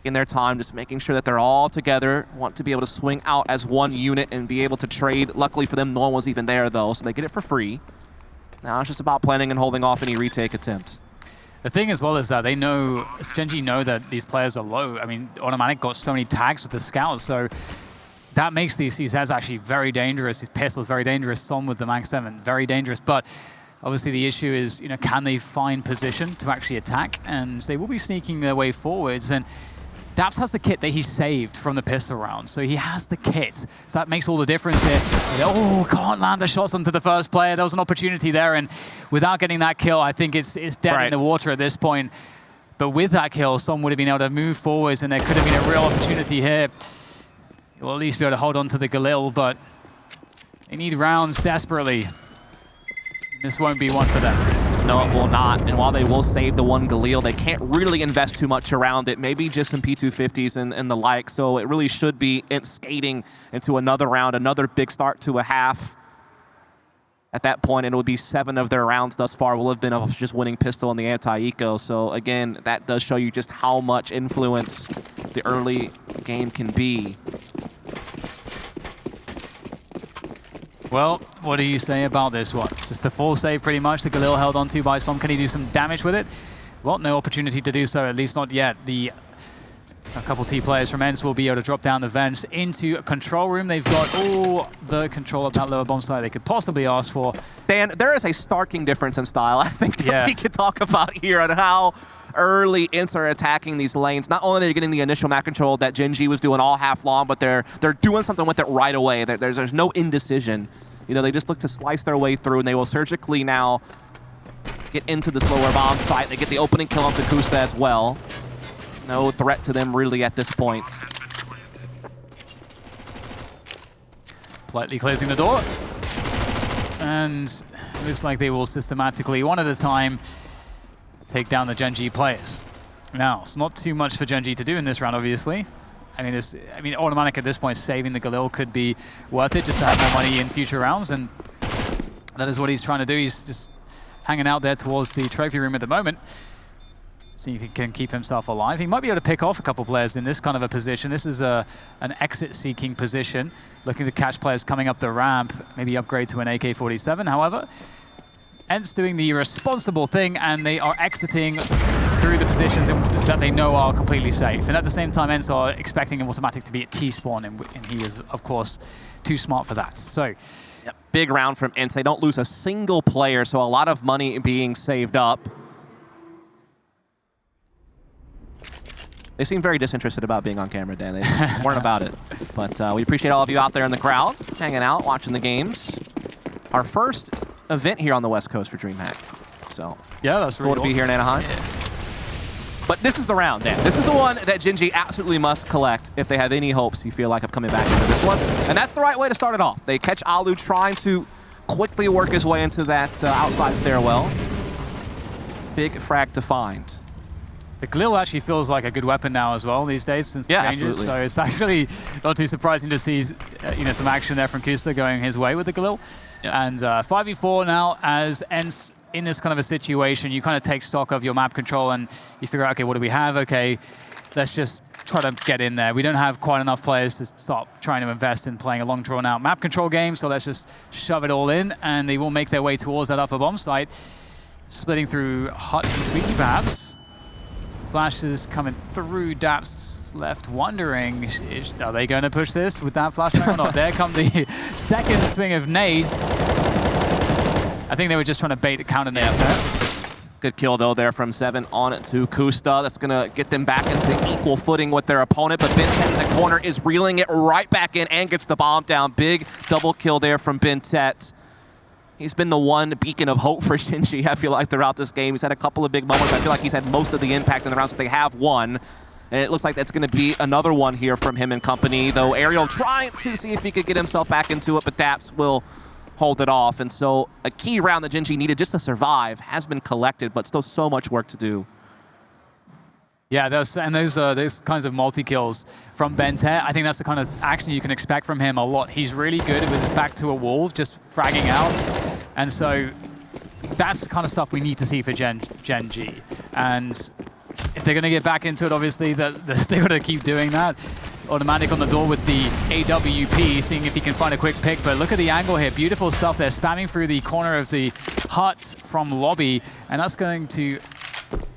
Speaker 2: In their time, just making sure that they're all together, want to be able to swing out as one unit and be able to trade. Luckily for them, no one was even there, though, so they get it for free. Now it's just about planning and holding off any retake attempt.
Speaker 1: The thing as well is that they know, Gen.G know that these players are low. I mean, Automatic got so many tags with the scouts, so that makes these Zeds actually very dangerous. These pistols very dangerous. Some with the Mag 7, very dangerous. But obviously the issue is, you know, can they find position to actually attack? And they will be sneaking their way forwards. And Daps has the kit that he saved from the pistol round, so he has the kit. So that makes all the difference here. Oh, can't land the shots onto the first player. There was an opportunity there, and without getting that kill, I think it's dead in the water at this point. But with that kill, Son would have been able to move forwards, and there could have been a real opportunity here. He'll at least be able to hold on to the Galil, but they need rounds desperately. This won't be one for them.
Speaker 2: No, it will not. And while they will save the one Galil, they can't really invest too much around it. Maybe just some P250s and the like. So it really should be skating into another round, another big start to a half. At that point, it would be 7 of their rounds thus far will have been of just winning pistol in the anti-eco. So again, that does show you just how much influence the early game can be.
Speaker 1: Well, what do you say about this one? Just a full save pretty much. The Galil held onto by Som. Can he do some damage with it? Well, no opportunity to do so, at least not yet. A couple T players from ENCE will be able to drop down the vents into a control room. They've got all the control of that lower bomb site they could possibly ask for.
Speaker 2: Dan, there is a starking difference in style, I think, that we could talk about here on how early ENCE are attacking these lanes. Not only are they getting the initial map control that Gen.G was doing all half long, but they're doing something with it right away. There's no indecision. You know, they just look to slice their way through, and they will surgically now get into this lower bomb site. They get the opening kill onto Kusta as well. No threat to them really at this point.
Speaker 1: Politely closing the door. And it looks like they will systematically, one at a time, take down the Gen.G players. Now, it's not too much for Gen.G to do in this round, obviously. I mean, Automatic at this point, saving the Galil could be worth it just to have more money in future rounds, and that is what he's trying to do. He's just hanging out there towards the trophy room at the moment. See if he can keep himself alive. He might be able to pick off a couple players in this kind of a position. This is an exit-seeking position, looking to catch players coming up the ramp, maybe upgrade to an AK-47. However, ENCE doing the responsible thing, and they are exiting through the positions that they know are completely safe. And at the same time, ENCE are expecting an Automatic to be at T-spawn, and he is, of course, too smart for that. So,
Speaker 2: big round from ENCE. They don't lose a single player, so a lot of money being saved up. They seem very disinterested about being on camera, Dan. They weren't about it. But we appreciate all of you out there in the crowd, hanging out, watching the games. Our first event here on the West Coast for DreamHack. So
Speaker 1: yeah, that's really
Speaker 2: cool to be here in Anaheim. Yeah. But this is the round, Dan. This is the one that Gen.G absolutely must collect if they have any hopes, you feel like, of coming back into this one. And that's the right way to start it off. They catch Alu trying to quickly work his way into that outside stairwell. Big frag to find.
Speaker 1: The Galil actually feels like a good weapon now as well these days since the changes.
Speaker 2: Absolutely.
Speaker 1: So it's actually not too surprising to see some action there from Kusta going his way with the Galil. Yeah. And 5v4 now as ENCE in this kind of a situation. You kind of take stock of your map control and you figure out, okay, what do we have? Okay, let's just try to get in there. We don't have quite enough players to start trying to invest in playing a long drawn out map control game, so let's just shove it all in, and they will make their way towards that upper bomb site. Splitting through Hut and Squeaky perhaps. Flashes coming through. Daps left wondering, are they going to push this with that flashbang or not? There come the second swing of nades. I think they were just trying to bait a counter nade there.
Speaker 2: Good kill, though, there from Seven on to Kusta. That's going to get them back into equal footing with their opponent, but Bentet in the corner is reeling it right back in and gets the bomb down. Big double kill there from Bentet. He's been the one beacon of hope for Genji, I feel like, throughout this game. He's had a couple of big moments. I feel like he's had most of the impact in the rounds that they have won. And it looks like that's going to be another one here from him and company, though Ariel trying to see if he could get himself back into it, but Daps will hold it off. And so a key round that Gen.G needed just to survive has been collected, but still so much work to do.
Speaker 1: Yeah, those kinds of multi-kills from Bentet, I think that's the kind of action you can expect from him a lot. He's really good with his back to a wall, just fragging out. And so that's the kind of stuff we need to see for Gen.G. And if they're going to get back into it, obviously, they're going to keep doing that. Automatic on the door with the AWP, seeing if he can find a quick pick. But look at the angle here. Beautiful stuff. They're spamming through the corner of the hut from lobby. And that's going to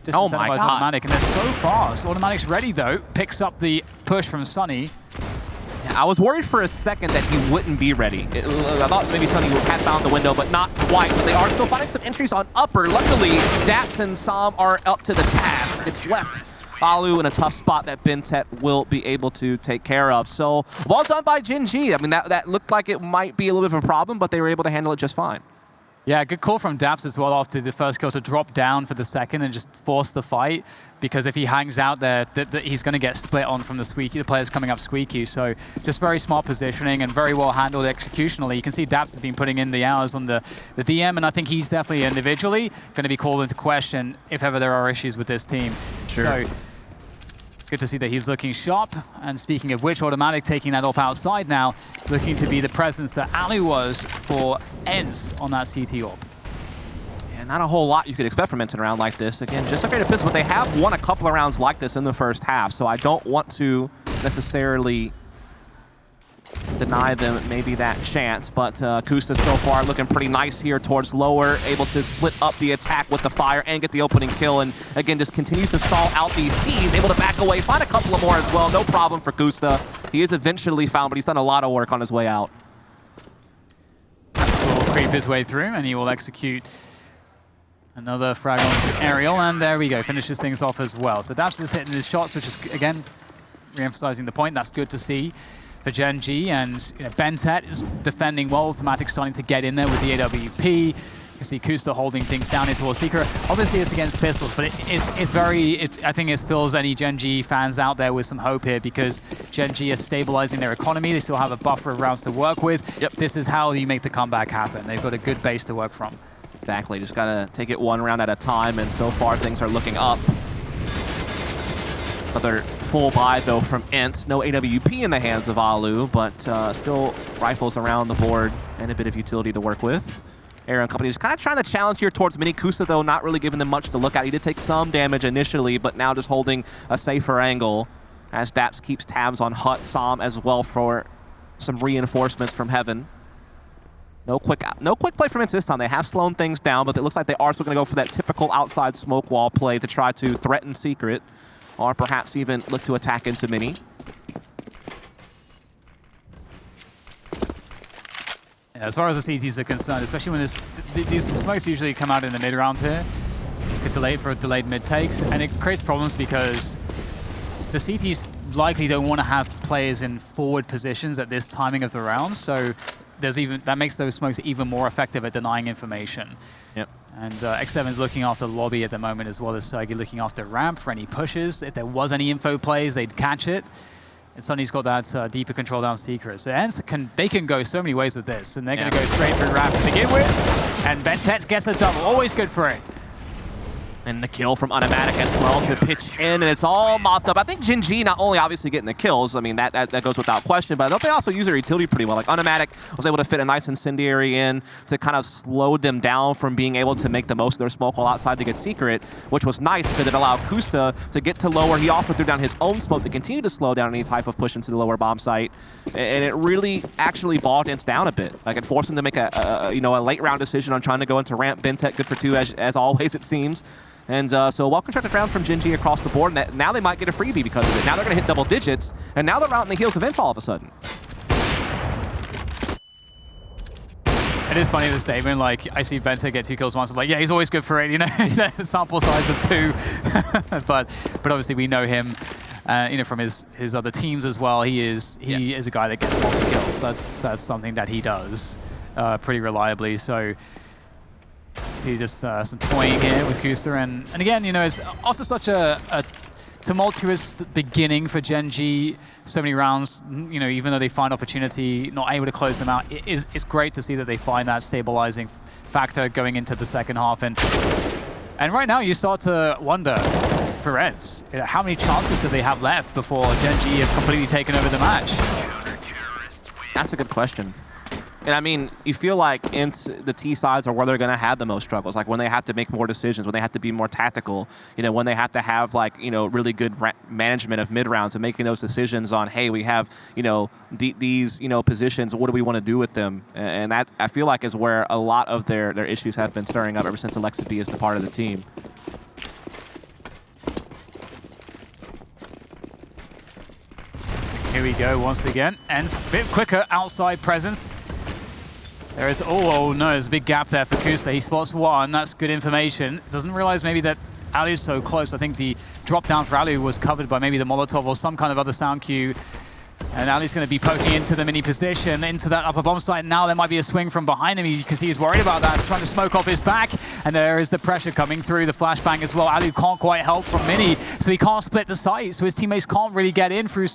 Speaker 1: disincentivize Automatic. And they're so fast. Automatic's ready, though. Picks up the push from Sunny.
Speaker 2: I was worried for a second that he wouldn't be ready. I thought maybe Sunny had found the window, but not quite. But they are still finding some entries on upper. Luckily, Daps and Sam are up to the task. It's left Alu in a tough spot that Bentet will be able to take care of. So, well done by Gen.G. I mean, that looked like it might be a little bit of a problem, but they were able to handle it just fine.
Speaker 1: Yeah, good call from Daps as well after the first kill to drop down for the second and just force the fight. Because if he hangs out there, he's going to get split on from the Squeaky, the players coming up Squeaky. So just very smart positioning and very well handled executionally. You can see Daps has been putting in the hours on the DM, and I think he's definitely individually going to be called into question if ever there are issues with this team.
Speaker 2: Sure.
Speaker 1: So good to see that he's looking sharp. And speaking of which, Automatic taking that up outside now, looking to be the presence that Ali was for ENCE on that CT orb.
Speaker 2: Not a whole lot you could expect from ENCE in a round like this. Again, just a great pistol, but they have won a couple of rounds like this in the first half, so I don't want to necessarily deny them maybe that chance. But Kusta so far looking pretty nice here towards lower, able to split up the attack with the fire and get the opening kill, and again, just continues to stall out these T's, able to back away, find a couple of more as well. No problem for Kusta. He is eventually found, but he's done a lot of work on his way out.
Speaker 1: So he'll creep his way through, and he will execute another frag on Ariel, and there we go, finishes things off as well. So Daps is hitting his shots, which is, again, re-emphasizing the point. That's good to see for Gen.G, and Bentet is defending well. Automatic starting to get in there with the AWP. You can see Kusta holding things down into a Secret. Obviously, it's against pistols, but I think it fills any Gen.G fans out there with some hope here, because Gen.G is stabilizing their economy. They still have a buffer of rounds to work with. Yep. This is how you make the comeback happen. They've got a good base to work from.
Speaker 2: Exactly, just gotta take it one round at a time, and so far things are looking up. Another full buy, though, from ENCE. No AWP in the hands of Alu, but still rifles around the board and a bit of utility to work with. Aaron Company is kind of trying to challenge here towards Mini Kusta, though, not really giving them much to look at. He did take some damage initially, but now just holding a safer angle as Daps keeps tabs on Hut, Sam as well for some reinforcements from Heaven. No quick play from ENCE this time. They have slowed things down, but it looks like they are still going to go for that typical outside smoke wall play to try to threaten Secret, or perhaps even look to attack into Mini.
Speaker 1: Yeah, as far as the CTs are concerned, especially when these smokes usually come out in the mid-rounds here, you could delay for delayed mid-takes, and it creates problems because the CTs likely don't want to have players in forward positions at this timing of the round, so that makes those smokes even more effective at denying information. Yep. And X7's looking after the lobby at the moment, as well as Sergey looking after ramp for any pushes. If there was any info plays, they'd catch it. And Sunny's got that deeper control down Secret. So ENCE can go so many ways with this, and they're going to go straight through ramp to begin with. And Bentet gets a double, always good for it.
Speaker 2: And the kill from Automatic as well to pitch in, and it's all mopped up. I think Gen.G not only obviously getting the kills, I mean, that goes without question, but they also use their utility pretty well. Like Automatic was able to fit a nice incendiary in to kind of slow them down from being able to make the most of their smoke while outside to get Secret, which was nice because it allowed Kusta to get to lower. He also threw down his own smoke to continue to slow down any type of push into the lower bomb site. And it really actually bogged ENCE down a bit. Like it forced him to make a late round decision on trying to go into ramp. Bentet good for 2 as always, it seems. And so well-constructed round from Gen.G across the board, and now they might get a freebie because of it. Now they're going to hit double digits, and now they're out in the heels of ENCE all of a sudden.
Speaker 1: It is funny, the statement, like, I see Bente get 2 kills once, I'm like, yeah, he's always good for it, you know, he's a sample size of 2. but obviously we know him, you know, from his other teams as well. He is a guy that gets multiple kills. That's something that he does pretty reliably. So see just some toying here with Kusta, and again, you know, it's after such a tumultuous beginning for Gen.G, so many rounds, you know, even though they find opportunity, not able to close them out, it's great to see that they find that stabilizing factor going into the second half. And right now you start to wonder for ENCE, you know, how many chances do they have left before Gen.G have completely taken over the match?
Speaker 2: That's a good question. And I mean, you feel like ENCE, the T sides are where they're going to have the most struggles, like when they have to make more decisions, when they have to be more tactical, you know, when they have to have, like, you know, really good management of mid rounds and making those decisions on, hey, we have, you know, these, you know, positions, what do we want to do with them? And that, I feel like, is where a lot of their issues have been stirring up ever since Alexa B is the part of the team.
Speaker 1: Here we go once again. ENCE a bit quicker outside presence. There is, oh no, there's a big gap there for Kusta. He spots one, that's good information. Doesn't realize maybe that Ali's so close. I think the drop down for Ali was covered by maybe the Molotov or some kind of other sound cue. And Ali's going to be poking into the mini position, into that upper bomb site. Now there might be a swing from behind him because he's worried about that, trying to smoke off his back. And there is the pressure coming through, the flashbang as well. Ali can't quite help from mini, so he can't split the site. So his teammates can't really get in through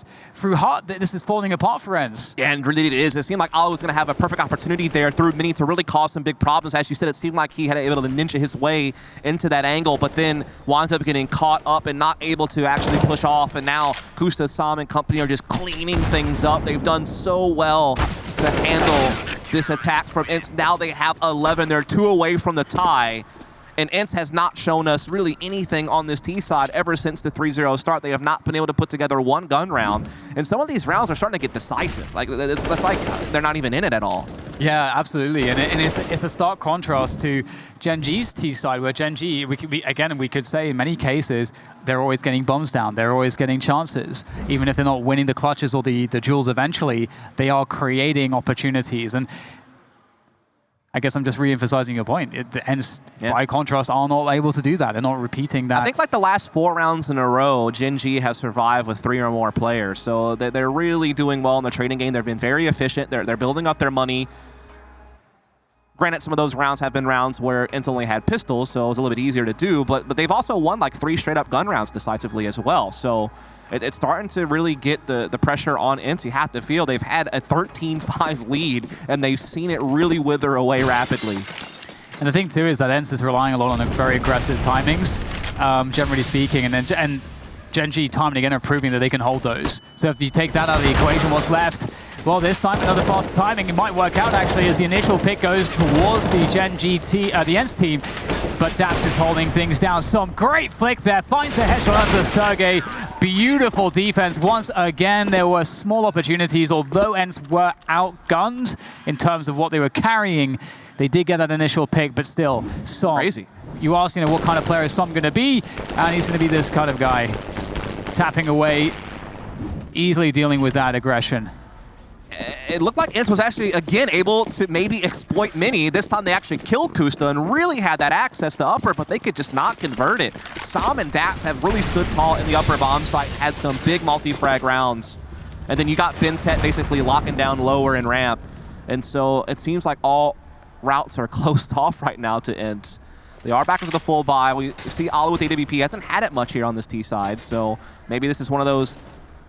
Speaker 1: hut. This is falling apart for ENCE.
Speaker 2: Yeah, and really it is. It seemed like Ali was going to have a perfect opportunity there through mini to really cause some big problems. As you said, it seemed like he had able to ninja his way into that angle, but then winds up getting caught up and not able to actually push off. And now Kusta, Sam, and company are just cleaning things up. They've done so well to handle this attack from ENCE. Now they have 11. They're 2 away from the tie. And ENCE has not shown us really anything on this T side ever since the 3-0 start. They have not been able to put together one gun round. And some of these rounds are starting to get decisive. Like, it's like they're not even in it at all.
Speaker 1: Yeah, absolutely. And it's a stark contrast to Gen.G's T side, where Gen.G, we could say in many cases, they're always getting bombs down. They're always getting chances. Even if they're not winning the clutches or the duels eventually, they are creating opportunities. And I guess I'm just re-emphasizing your point. ENCE, by contrast, are not able to do that. They're not repeating that.
Speaker 2: I think like the last 4 rounds in a row, Gen.G has survived with 3 or more players. So they're really doing well in the trading game. They've been very efficient. They're building up their money. Granted, some of those rounds have been rounds where ENCE only had pistols, so it was a little bit easier to do. But they've also won like 3 straight-up gun rounds decisively as well. So it's starting to really get the pressure on ENCE. You have to feel they've had a 13-5 lead, and they've seen it really wither away rapidly.
Speaker 1: And the thing, too, is that ENCE is relying a lot on very aggressive timings, generally speaking. And Gen.G time and again are proving that they can hold those. So if you take that out of the equation, what's left? Well, this time another fast timing. It might work out, actually, as the initial pick goes towards the Gen.G the ENCE team. But Daps is holding things down. Some great flick there. Finds the headshot onto Sergey. Beautiful defense. Once again, there were small opportunities. Although ENCE were outgunned in terms of what they were carrying, they did get that initial pick, but still, Som.
Speaker 2: Crazy.
Speaker 1: You asked, you know, what kind of player is Som going to be? And he's going to be this kind of guy. Tapping away, easily dealing with that aggression.
Speaker 2: It looked like ENCE was actually, again, able to maybe exploit mini. This time they actually killed Kusta and really had that access to upper, but they could just not convert it. Sam and Daps have really stood tall in the upper bomb site, had some big multi-frag rounds. And then you got Bentet basically locking down lower in ramp. And so it seems like all routes are closed off right now to ENCE. They are back into the full buy. We see Ali with AWP hasn't had it much here on this T side, so maybe this is one of those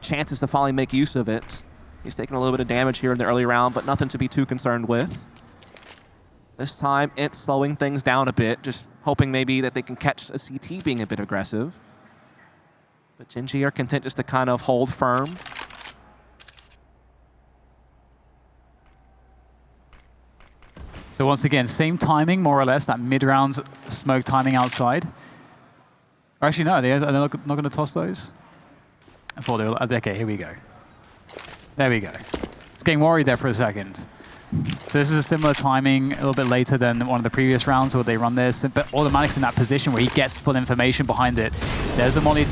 Speaker 2: chances to finally make use of it. He's taking a little bit of damage here in the early round, but nothing to be too concerned with. This time, ENCE slowing things down a bit, just hoping maybe that they can catch a CT being a bit aggressive. But Gen.G are content just to kind of hold firm.
Speaker 1: So once again, same timing, more or less, that mid-round smoke timing outside. Or actually, no, they're not going to toss those? I thought they were, okay, here we go. There we go. It's getting worried there for a second. So this is a similar timing, a little bit later than one of the previous rounds where they run this, but Automatic's in that position where he gets full information behind it. There's a molly,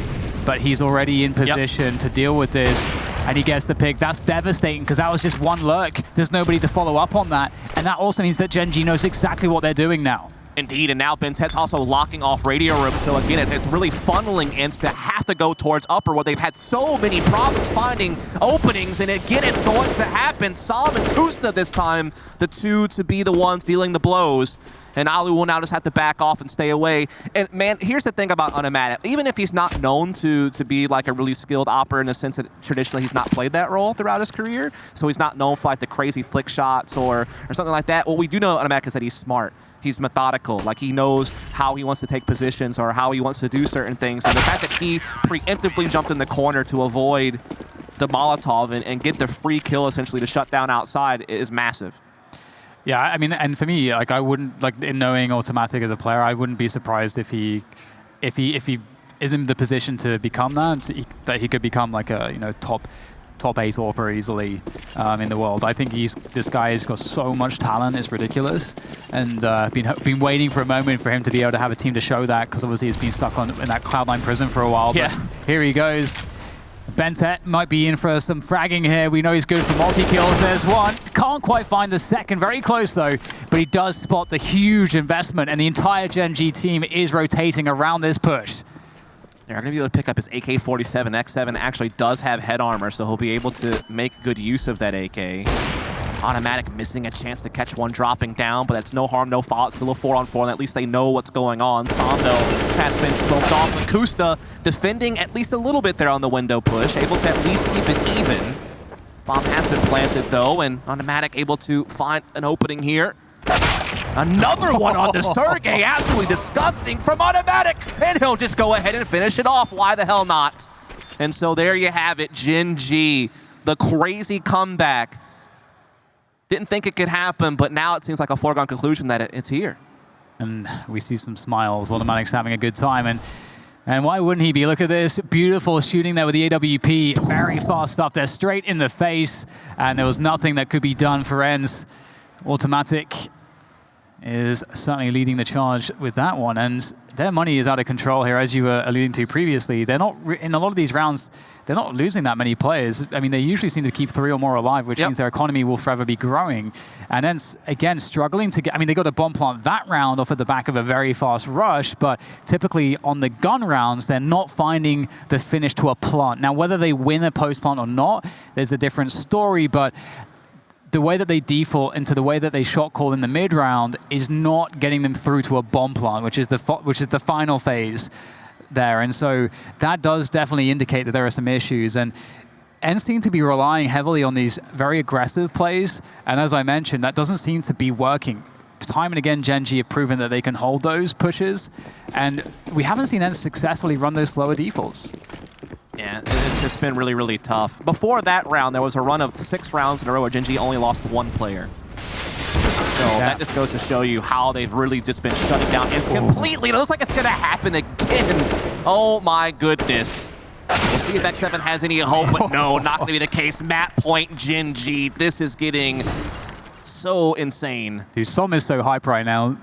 Speaker 1: but he's already in position to deal with this. and he gets the pick. That's devastating because that was just one lurk. There's nobody to follow up on that, and that also means that Gen.G knows exactly what they're doing now.
Speaker 2: Indeed, and now Bentet's also locking off radio room, so again, it's really funneling ENCE to have to go towards upper, where they've had so many problems finding openings, and again, it's going to happen. Sam and Kusta this time, the two to be the ones dealing the blows, and Alu will now just have to back off and stay away. And man, here's the thing about Unamatic. Even if he's not known to be like a really skilled opper in the sense that traditionally he's not played that role throughout his career, so he's not known for like the crazy flick shots or something like that. What we do know Unamatic is that he's smart. He's methodical, like he knows how he wants to take positions or how he wants to do certain things. And the fact that he preemptively jumped in the corner to avoid the Molotov and get the free kill essentially to shut down outside is massive.
Speaker 1: Yeah, I mean, and for me, like I wouldn't, like in knowing Automatic as a player, I wouldn't be surprised if he is in the position to become that he could become like a top 8 AWPer easily in the world. I think this guy has got so much talent, it's ridiculous. And been waiting for a moment for him to be able to have a team to show that, because obviously he's been stuck in that Cloud9 prison for a while.
Speaker 2: Yeah.
Speaker 1: But here he goes. Bentet might be in for some fragging here. We know he's good for multi-kills. There's one. Can't quite find the second. Very close, though. But he does spot the huge investment, and the entire Gen.G team is rotating around this push.
Speaker 2: They're going to be able to pick up his AK-47. X7 actually does have head armor, so he'll be able to make good use of that AK. Automatic missing a chance to catch one dropping down, but that's no harm, no foul. It's still a 4-on-4, and at least they know what's going on. Sondo has been smoked off, and Kusta defending at least a little bit there on the window push, able to at least keep it even. Bomb has been planted, though, and Automatic able to find an opening here. Another one on the Sergey, absolutely disgusting from Automatic, and he'll just go ahead and finish it off. Why the hell not? And so there you have it, Gen.G, the crazy comeback. Didn't think it could happen, but now it seems like a foregone conclusion that it's here.
Speaker 1: And we see some smiles. Automatic's having a good time, and why wouldn't he be? Look at this, beautiful shooting there with the AWP. Very fast stuff there, straight in the face, and there was nothing that could be done for ENCE. Automatic is certainly leading the charge with that one, and their money is out of control here, as you were alluding to previously. They're not, in a lot of these rounds, they're not losing that many players. I mean, they usually seem to keep 3 or more alive, which means their economy will forever be growing. And then, again, struggling to get, I mean, they got a bomb plant that round off at the back of a very fast rush, but typically on the gun rounds, they're not finding the finish to a plant. Now, whether they win a post plant or not, there's a different story, but the way that they default into the way that they shot call in the mid round is not getting them through to a bomb plant, which is the final phase there. And so that does definitely indicate that there are some issues. And ENCE seem to be relying heavily on these very aggressive plays. And as I mentioned, that doesn't seem to be working. Time and again, Gen.G have proven that they can hold those pushes. And we haven't seen ENCE successfully run those slower defaults.
Speaker 2: Yeah, it's been really, really tough. Before that round, there was a run of 6 rounds in a row where Gen.G only lost 1 player. So that just goes to show you how they've really just been shutting down ENCE completely. It looks like it's going to happen again. Oh my goodness. We'll see if X7 has any hope, but no, not going to be the case. Map point Gen.G. This is getting so insane.
Speaker 1: Dude, Som is so hype right now.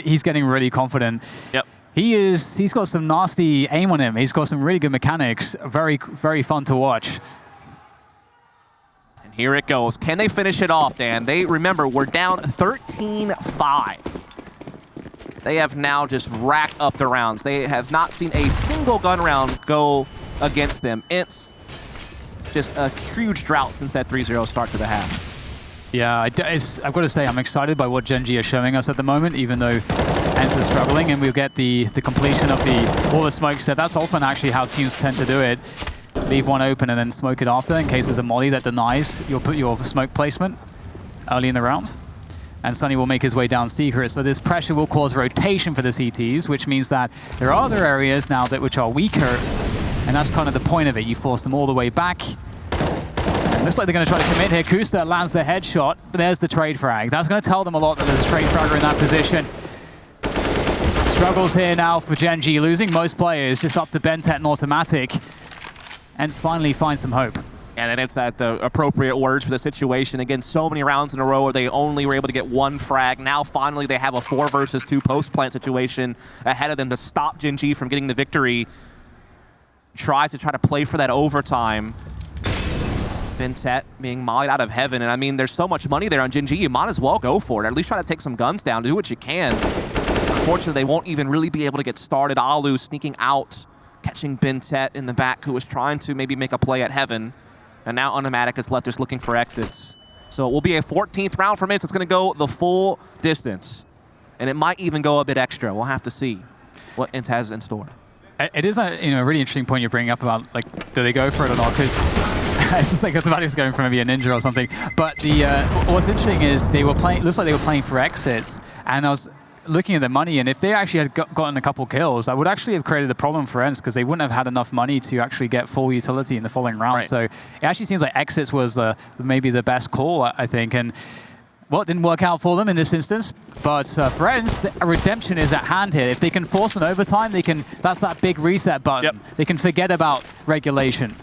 Speaker 1: He's getting really confident.
Speaker 2: Yep.
Speaker 1: He's got some nasty aim on him. He's got some really good mechanics. Very, very fun to watch.
Speaker 2: And here it goes. Can they finish it off, Dan? Remember, we're down 13-5. They have now just racked up the rounds. They have not seen a single gun round go against them. It's just a huge drought since that 3-0 start to the half.
Speaker 1: Yeah, I've got to say, I'm excited by what Gen.G are showing us at the moment, even though ENCE is struggling, and we'll get the completion of all the smoke set. That's often actually how teams tend to do it. Leave one open and then smoke it after, in case there's a molly that denies your smoke placement early in the rounds. And Sunny will make his way down secret, so this pressure will cause rotation for the CTs, which means that there are other areas now which are weaker, and that's kind of the point of it. You force them all the way back. Looks like they're going to try to commit here. Kusta lands the headshot, but there's the trade frag. That's going to tell them a lot that there's a trade fragger in that position. Struggles here now for Gen.G, losing most players, just up to Bentet and Automatic, and finally find some hope.
Speaker 2: And then it's at the appropriate words for the situation. Again, so many rounds in a row where they only were able to get 1 frag. Now finally they have a 4 versus 2 post-plant situation ahead of them to stop Gen.G from getting the victory. Try to play for that overtime. Bentet being mollied out of heaven, and I mean, there's so much money there on Gen.G, you might as well go for it. At least try to take some guns down, do what you can. Unfortunately, they won't even really be able to get started. Alu sneaking out, catching Bentet in the back, who was trying to maybe make a play at heaven. And now Automatic is left just looking for exits. So it will be a 14th round for ENCE. It's going to go the full distance. And it might even go a bit extra. We'll have to see what ENCE has in store.
Speaker 1: It is a really interesting point you're bringing up about, like, do they go for it or not? Because it's just like Automatic's going for maybe a ninja or something. But the what's interesting is they were playing. Looks like they were playing for exits, and I was looking at the money, and if they actually had gotten a couple kills, that would actually have created a problem for ENCE because they wouldn't have had enough money to actually get full utility in the following round.
Speaker 2: Right.
Speaker 1: So it actually seems like exits was maybe the best call, I think. And well, it didn't work out for them in this instance, but for ENCE, a redemption is at hand here. If they can force an overtime, they can. That's that big reset button.
Speaker 2: Yep.
Speaker 1: They can forget about regulation.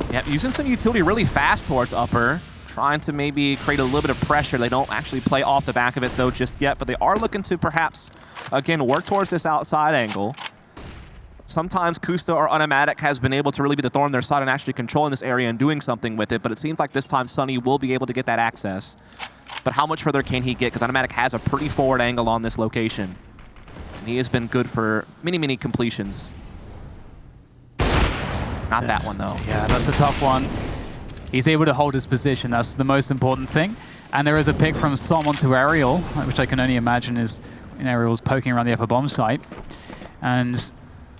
Speaker 2: Yeah, using some utility really fast towards upper, trying to maybe create a little bit of pressure. They don't actually play off the back of it, though, just yet, but they are looking to perhaps, again, work towards this outside angle. Sometimes Kusta or Automatic has been able to really be the thorn in their side and actually controlling this area and doing something with it, but it seems like this time Sunny will be able to get that access. But how much further can he get? Because Automatic has a pretty forward angle on this location. And he has been good for many, many completions. Not that one, though.
Speaker 1: Yeah, that's a tough one. He's able to hold his position. That's the most important thing. And there is a pick from Som onto Aerial, which I can only imagine is Aerial's poking around the upper bomb site. And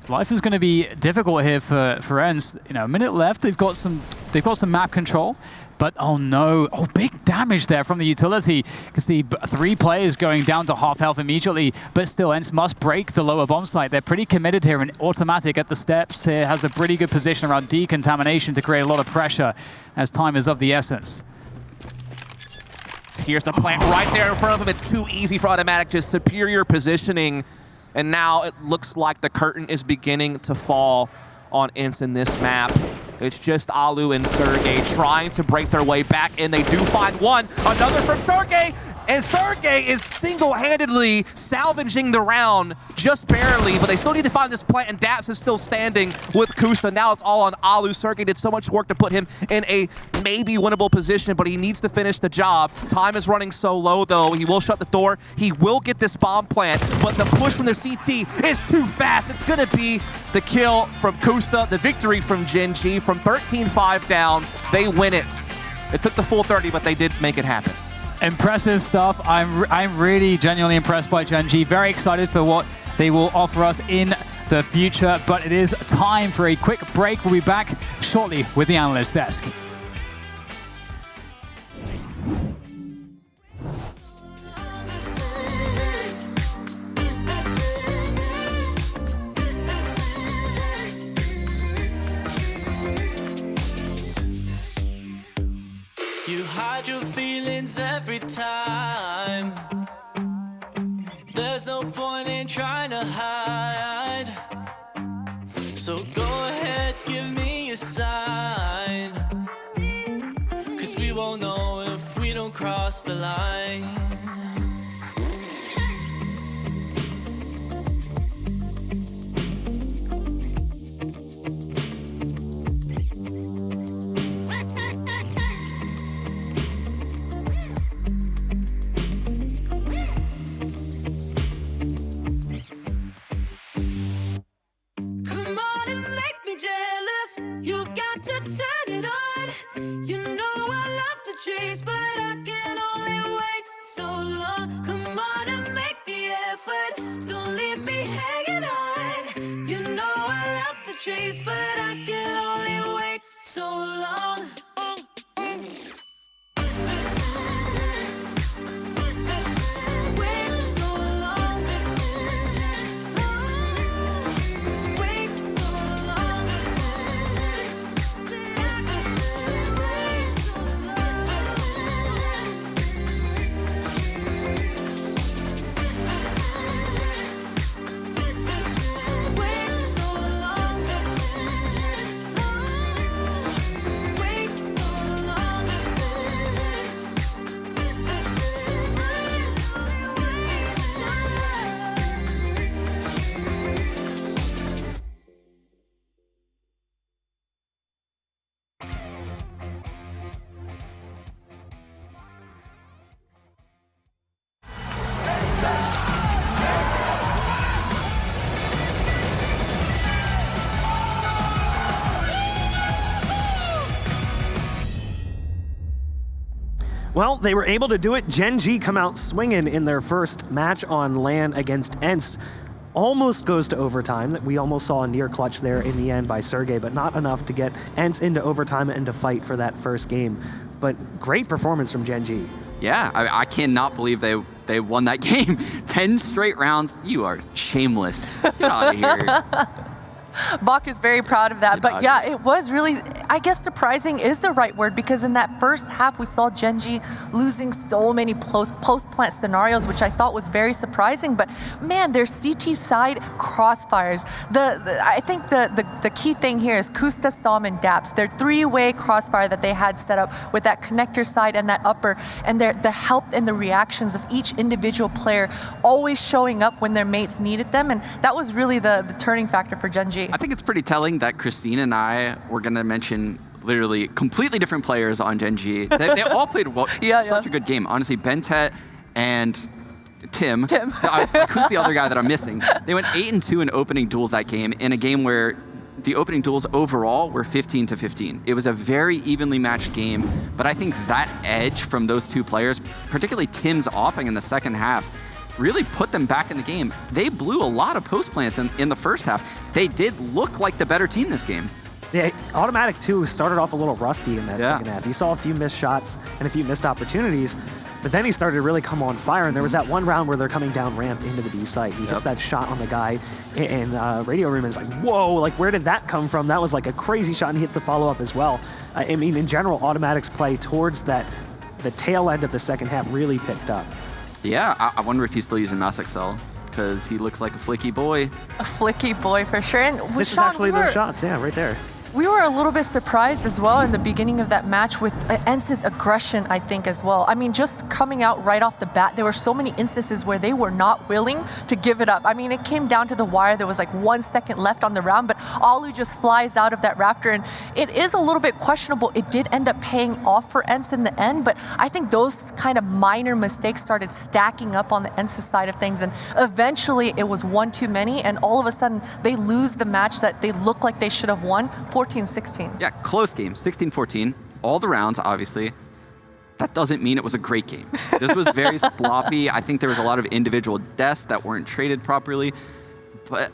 Speaker 1: life is going to be difficult here for ENCE. A minute left. They've got some map control. But oh no, big damage there from the utility. You can see 3 players going down to half health immediately, but still ENCE must break the lower bomb site. They're pretty committed here, and Automatic at the steps here has a pretty good position around decontamination to create a lot of pressure as time is of the essence.
Speaker 2: Here's the plant right there in front of him. It's too easy for Automatic, just superior positioning. And now it looks like the curtain is beginning to fall on ENCE in this map. It's just Alu and Sergey trying to break their way back in. They do find one. Another from Sergey. And Sergey is single-handedly salvaging the round, just barely, but they still need to find this plant, and Daps is still standing with Kusa. Now it's all on Alu. Sergey did so much work to put him in a maybe winnable position, but he needs to finish the job. Time is running so low, though. He will shut the door. He will get this bomb plant, but the push from the CT is too fast. It's going to be the kill from Kusa, the victory from Gen.G. From 13-5 down, they win it. It took the full 30, but they did make it happen.
Speaker 1: Impressive stuff. I'm really genuinely impressed by Gen.G. Very excited for what they will offer us in the future. But it is time for a quick break. We'll be back shortly with the analyst desk.
Speaker 3: You hide your feelings every time. There's no point in trying to hide. So go ahead, give me a sign. 'Cause we won't know if we don't cross the line.
Speaker 4: But I can only wait so long. Come on and make the effort. Don't leave me hanging on. You know I love the chase, but I can only wait so long. Wait so long. Wait so long. Said I can wait so long. Wait so long.
Speaker 5: Well, they were able to do it. Gen.G come out swinging in their first match on LAN against ENCE. Almost goes to overtime. We almost saw a near clutch there in the end by Sergey, but not enough to get ENCE into overtime and to fight for that first game. But great performance from Gen.G.
Speaker 6: Yeah, I cannot believe they won that game. 10 straight rounds. You are shameless. Get out of here.
Speaker 7: Bach is very proud of that. But yeah, it was really, I guess surprising is the right word, because in that first half, we saw Gen.G losing so many post-plant scenarios, which I thought was very surprising. But man, their CT side crossfires. I think the key thing here is Kusta, Som, and Daps. Their three-way crossfire that they had set up with that connector side and that upper, and the help and the reactions of each individual player always showing up when their mates needed them. And that was really the turning factor for Gen.G.
Speaker 6: I think it's pretty telling that Christine and I were going to mention literally completely different players on Gen.G. They all played well. Such a good game. Honestly, Bentet and Tim. Who's the other guy that I'm missing? They went 8-2 in opening duels that game, in a game where the opening duels overall were 15-15. It was a very evenly matched game, but I think that edge from those two players, particularly Tim's opping in the second half, really put them back in the game. They blew a lot of post plants in the first half. They did look like the better team this game.
Speaker 5: Yeah, Automatic 2 started off a little rusty in that second half. He saw a few missed shots and a few missed opportunities, but then he started to really come on fire, and there was that one round where they're coming down ramp into the B site. He hits that shot on the guy in Radio Room, and it's like, whoa, like where did that come from? That was like a crazy shot, and he hits the follow-up as well. I mean, in general, Automatic's play towards the tail end of the second half really picked up.
Speaker 6: Yeah, I wonder if he's still using Mass XL, because he looks like a flicky boy.
Speaker 7: A flicky boy for sure. And
Speaker 5: this is actually those shots, yeah, right there.
Speaker 7: We were a little bit surprised as well in the beginning of that match with ENCE's aggression, I think, as well. I mean, just coming out right off the bat, there were so many instances where they were not willing to give it up. I mean, it came down to the wire. There was like 1 second left on the round, but Alu just flies out of that Raptor, and it is a little bit questionable. It did end up paying off for ENCE in the end, but I think those kind of minor mistakes started stacking up on the ENCE side of things, and eventually it was one too many, and all of a sudden they lose the match that they look like they should have won, 14-16.
Speaker 6: Yeah, close game, 16-14, all the rounds, obviously. That doesn't mean it was a great game. This was very sloppy. I think there was a lot of individual deaths that weren't traded properly. But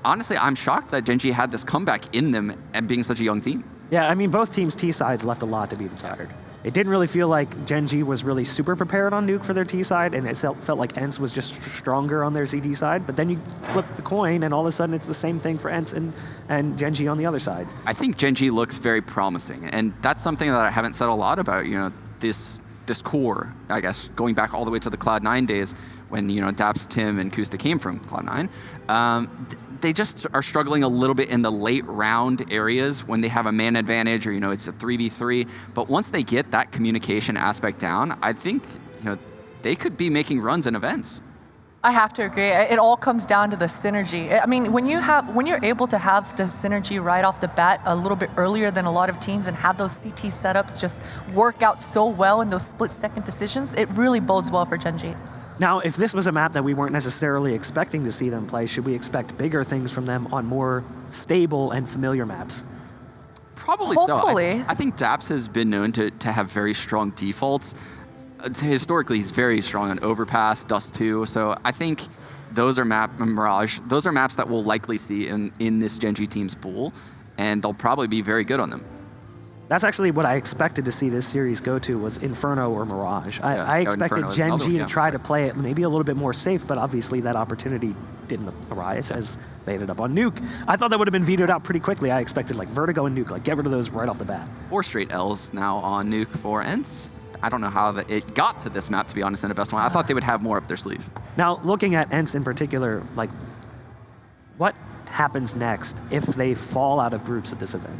Speaker 6: honestly, I'm shocked that Gen.G had this comeback in them and being such a young team.
Speaker 5: Yeah, I mean, both teams' T sides left a lot to be desired. It didn't really feel like Gen.G was really super prepared on Nuke for their T side, and it felt like ENCE was just stronger on their CD side. But then you flip the coin, and all of a sudden it's the same thing for ENCE and Gen.G on the other side.
Speaker 6: I think Gen.G looks very promising, and that's something that I haven't said a lot about. You know, this core, I guess, going back all the way to the Cloud9 days when, you know, Daps, Tim, and Kusta came from Cloud9. They just are struggling a little bit in the late round areas when they have a man advantage or, you know, it's a 3v3. But once they get that communication aspect down, I think, you know, they could be making runs in events.
Speaker 7: I have to agree. It all comes down to the synergy. I mean, when you're able to have the synergy right off the bat a little bit earlier than a lot of teams and have those CT setups just work out so well in those split-second decisions, it really bodes well for Gen.G.
Speaker 5: Now, if this was a map that we weren't necessarily expecting to see them play, should we expect bigger things from them on more stable and familiar maps?
Speaker 6: Probably
Speaker 7: Hopefully.
Speaker 6: so. I think Daps has been known to have very strong defaults. Historically, he's very strong on Overpass, Dust 2, so I think those are Mirage. Those are maps that we'll likely see in this Gen.G team's pool, and they'll probably be very good on them.
Speaker 5: That's actually what I expected to see this series go to, was Inferno or Mirage. I expected Gen.G to try to play it maybe a little bit more safe, but obviously that opportunity didn't arise as they ended up on Nuke. I thought that would have been vetoed out pretty quickly. I expected like Vertigo and Nuke, like get rid of those right off the bat.
Speaker 6: 4 straight L's now on Nuke for ENCE. I don't know how it got to this map, to be honest, in the best one. I thought they would have more up their sleeve.
Speaker 5: Now, looking at ENCE in particular, like, what happens next if they fall out of groups at this event?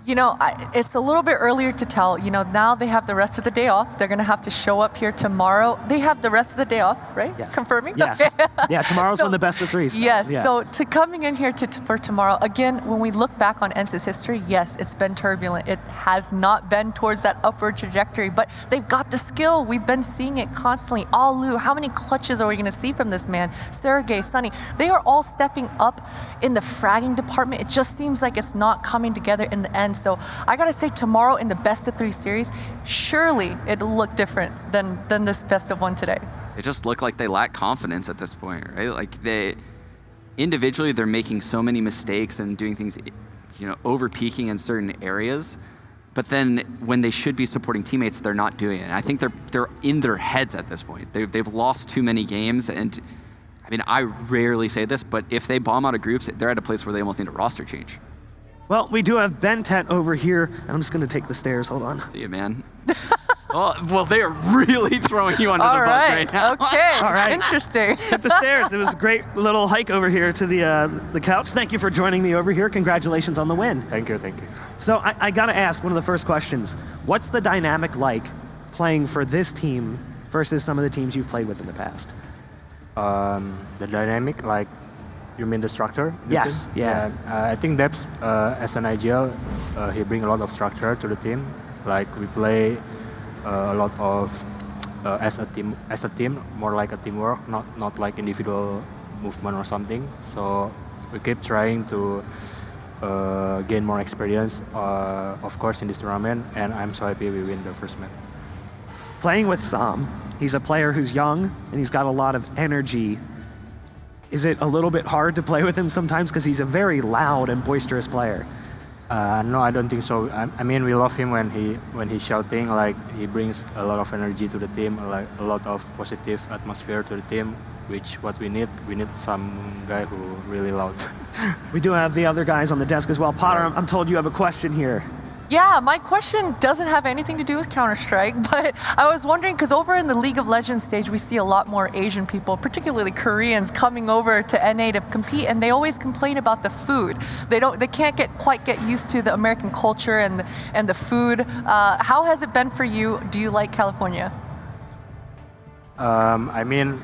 Speaker 7: You know, it's a little bit earlier to tell. You know, now they have the rest of the day off. They're going to have to show up here tomorrow. They have the rest of the day off, right?
Speaker 5: Yes.
Speaker 7: Confirming?
Speaker 5: Yes. Yeah, tomorrow's when the best of threes.
Speaker 7: Yes.
Speaker 5: Yeah.
Speaker 7: So coming in here for tomorrow, again, when we look back on ENCE's history, yes, it's been turbulent. It has not been towards that upward trajectory, but they've got the skill. We've been seeing it constantly. Alu, how many clutches are we going to see from this man? Sergey, Sunny, they are all stepping up in the fragging department, it just seems like it's not coming together in the end. So I gotta say, tomorrow in the best of 3 series, surely it'll look different than this best of 1 today.
Speaker 6: They just look like they lack confidence at this point, right? Like individually, they're making so many mistakes and doing things, over peaking in certain areas. But then when they should be supporting teammates, they're not doing it. I think they're in their heads at this point. They've lost too many games, and I mean, I rarely say this, but if they bomb out of groups, they're at a place where they almost need a roster change.
Speaker 5: Well, we do have Bentet over here, and I'm just going to take the stairs. Hold on.
Speaker 6: See you, man. Well, they are really throwing you under the bus right now.
Speaker 7: Okay,
Speaker 5: All right.
Speaker 7: Interesting.
Speaker 5: Took the stairs. It was a great little hike over here to the couch. Thank you for joining me over here. Congratulations on the win.
Speaker 8: Thank you, thank you.
Speaker 5: So I got to ask one of the first questions. What's the dynamic like playing for this team versus some of the teams you've played with in the past?
Speaker 8: The dynamic, like, you mean the structure?
Speaker 5: Yes, yeah.
Speaker 8: I think Debs, as an IGL, he brings a lot of structure to the team. Like, we play a lot of as a team, more like a teamwork, not like individual movement or something. So we keep trying to gain more experience, of course, in this tournament, and I'm so happy we win the first match.
Speaker 5: Playing with Sam, he's a player who's young and he's got a lot of energy. Is it a little bit hard to play with him sometimes because he's a very loud and boisterous player?
Speaker 8: No, I don't think so. I mean, we love him when he's shouting. Like, he brings a lot of energy to the team, like a lot of positive atmosphere to the team, which what we need. We need some guy who really loud.
Speaker 5: We do have the other guys on the desk as well. Potter, I'm told you have a question here.
Speaker 7: Yeah, my question doesn't have anything to do with Counter-Strike, but I was wondering, because over in the League of Legends stage, we see a lot more Asian people, particularly Koreans, coming over to NA to compete, and they always complain about the food. They can't quite get used to the American culture and the food. How has it been for you? Do you like California?
Speaker 8: I mean,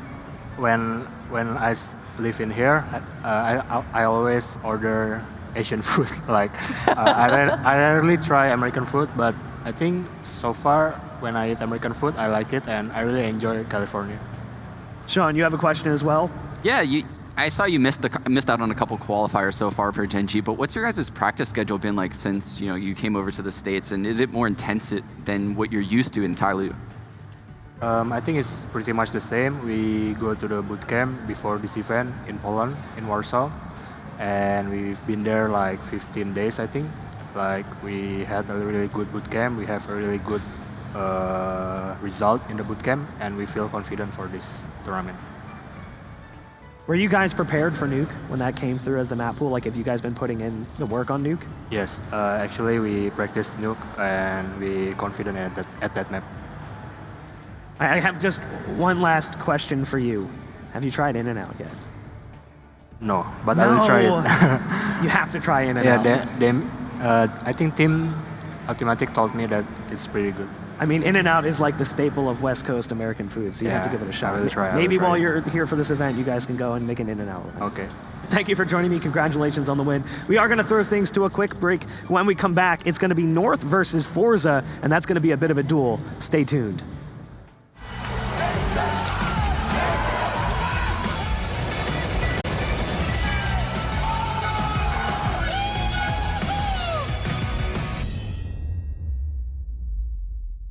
Speaker 8: when I live in here, I always order Asian food. Like, I rarely try American food, but I think so far when I eat American food, I like it and I really enjoy California.
Speaker 5: Sean, you have a question as well?
Speaker 6: Yeah, I saw you missed out on a couple qualifiers so far for Gen.G, but what's your guys' practice schedule been like since you came over to the States, and is it more intense than what you're used to in Thailand?
Speaker 8: I think it's pretty much the same. We go to the boot camp before this event in Poland, in Warsaw. And we've been there like 15 days, I think. Like, we had a really good boot camp. We have a really good result in the boot camp, and we feel confident for this tournament.
Speaker 5: Were you guys prepared for Nuke when that came through as the map pool? Like, have you guys been putting in the work on Nuke?
Speaker 8: Yes, actually we practiced Nuke and we confident at that map.
Speaker 5: I have just one last question for you. Have you tried In and Out yet?
Speaker 8: No, but I will try it.
Speaker 5: You have to try In and Out.
Speaker 8: Yeah, I think Team Ultimatic told me that it's pretty good.
Speaker 5: I mean, In and Out is like the staple of West Coast American food, so you have to give it a shot.
Speaker 8: I will try.
Speaker 5: Maybe while you're here for this event, you guys can go and make an In and Out.
Speaker 8: Okay.
Speaker 5: Thank you for joining me. Congratulations on the win. We are going to throw things to a quick break. When we come back, it's going to be North versus Forza, and that's going to be a bit of a duel. Stay tuned.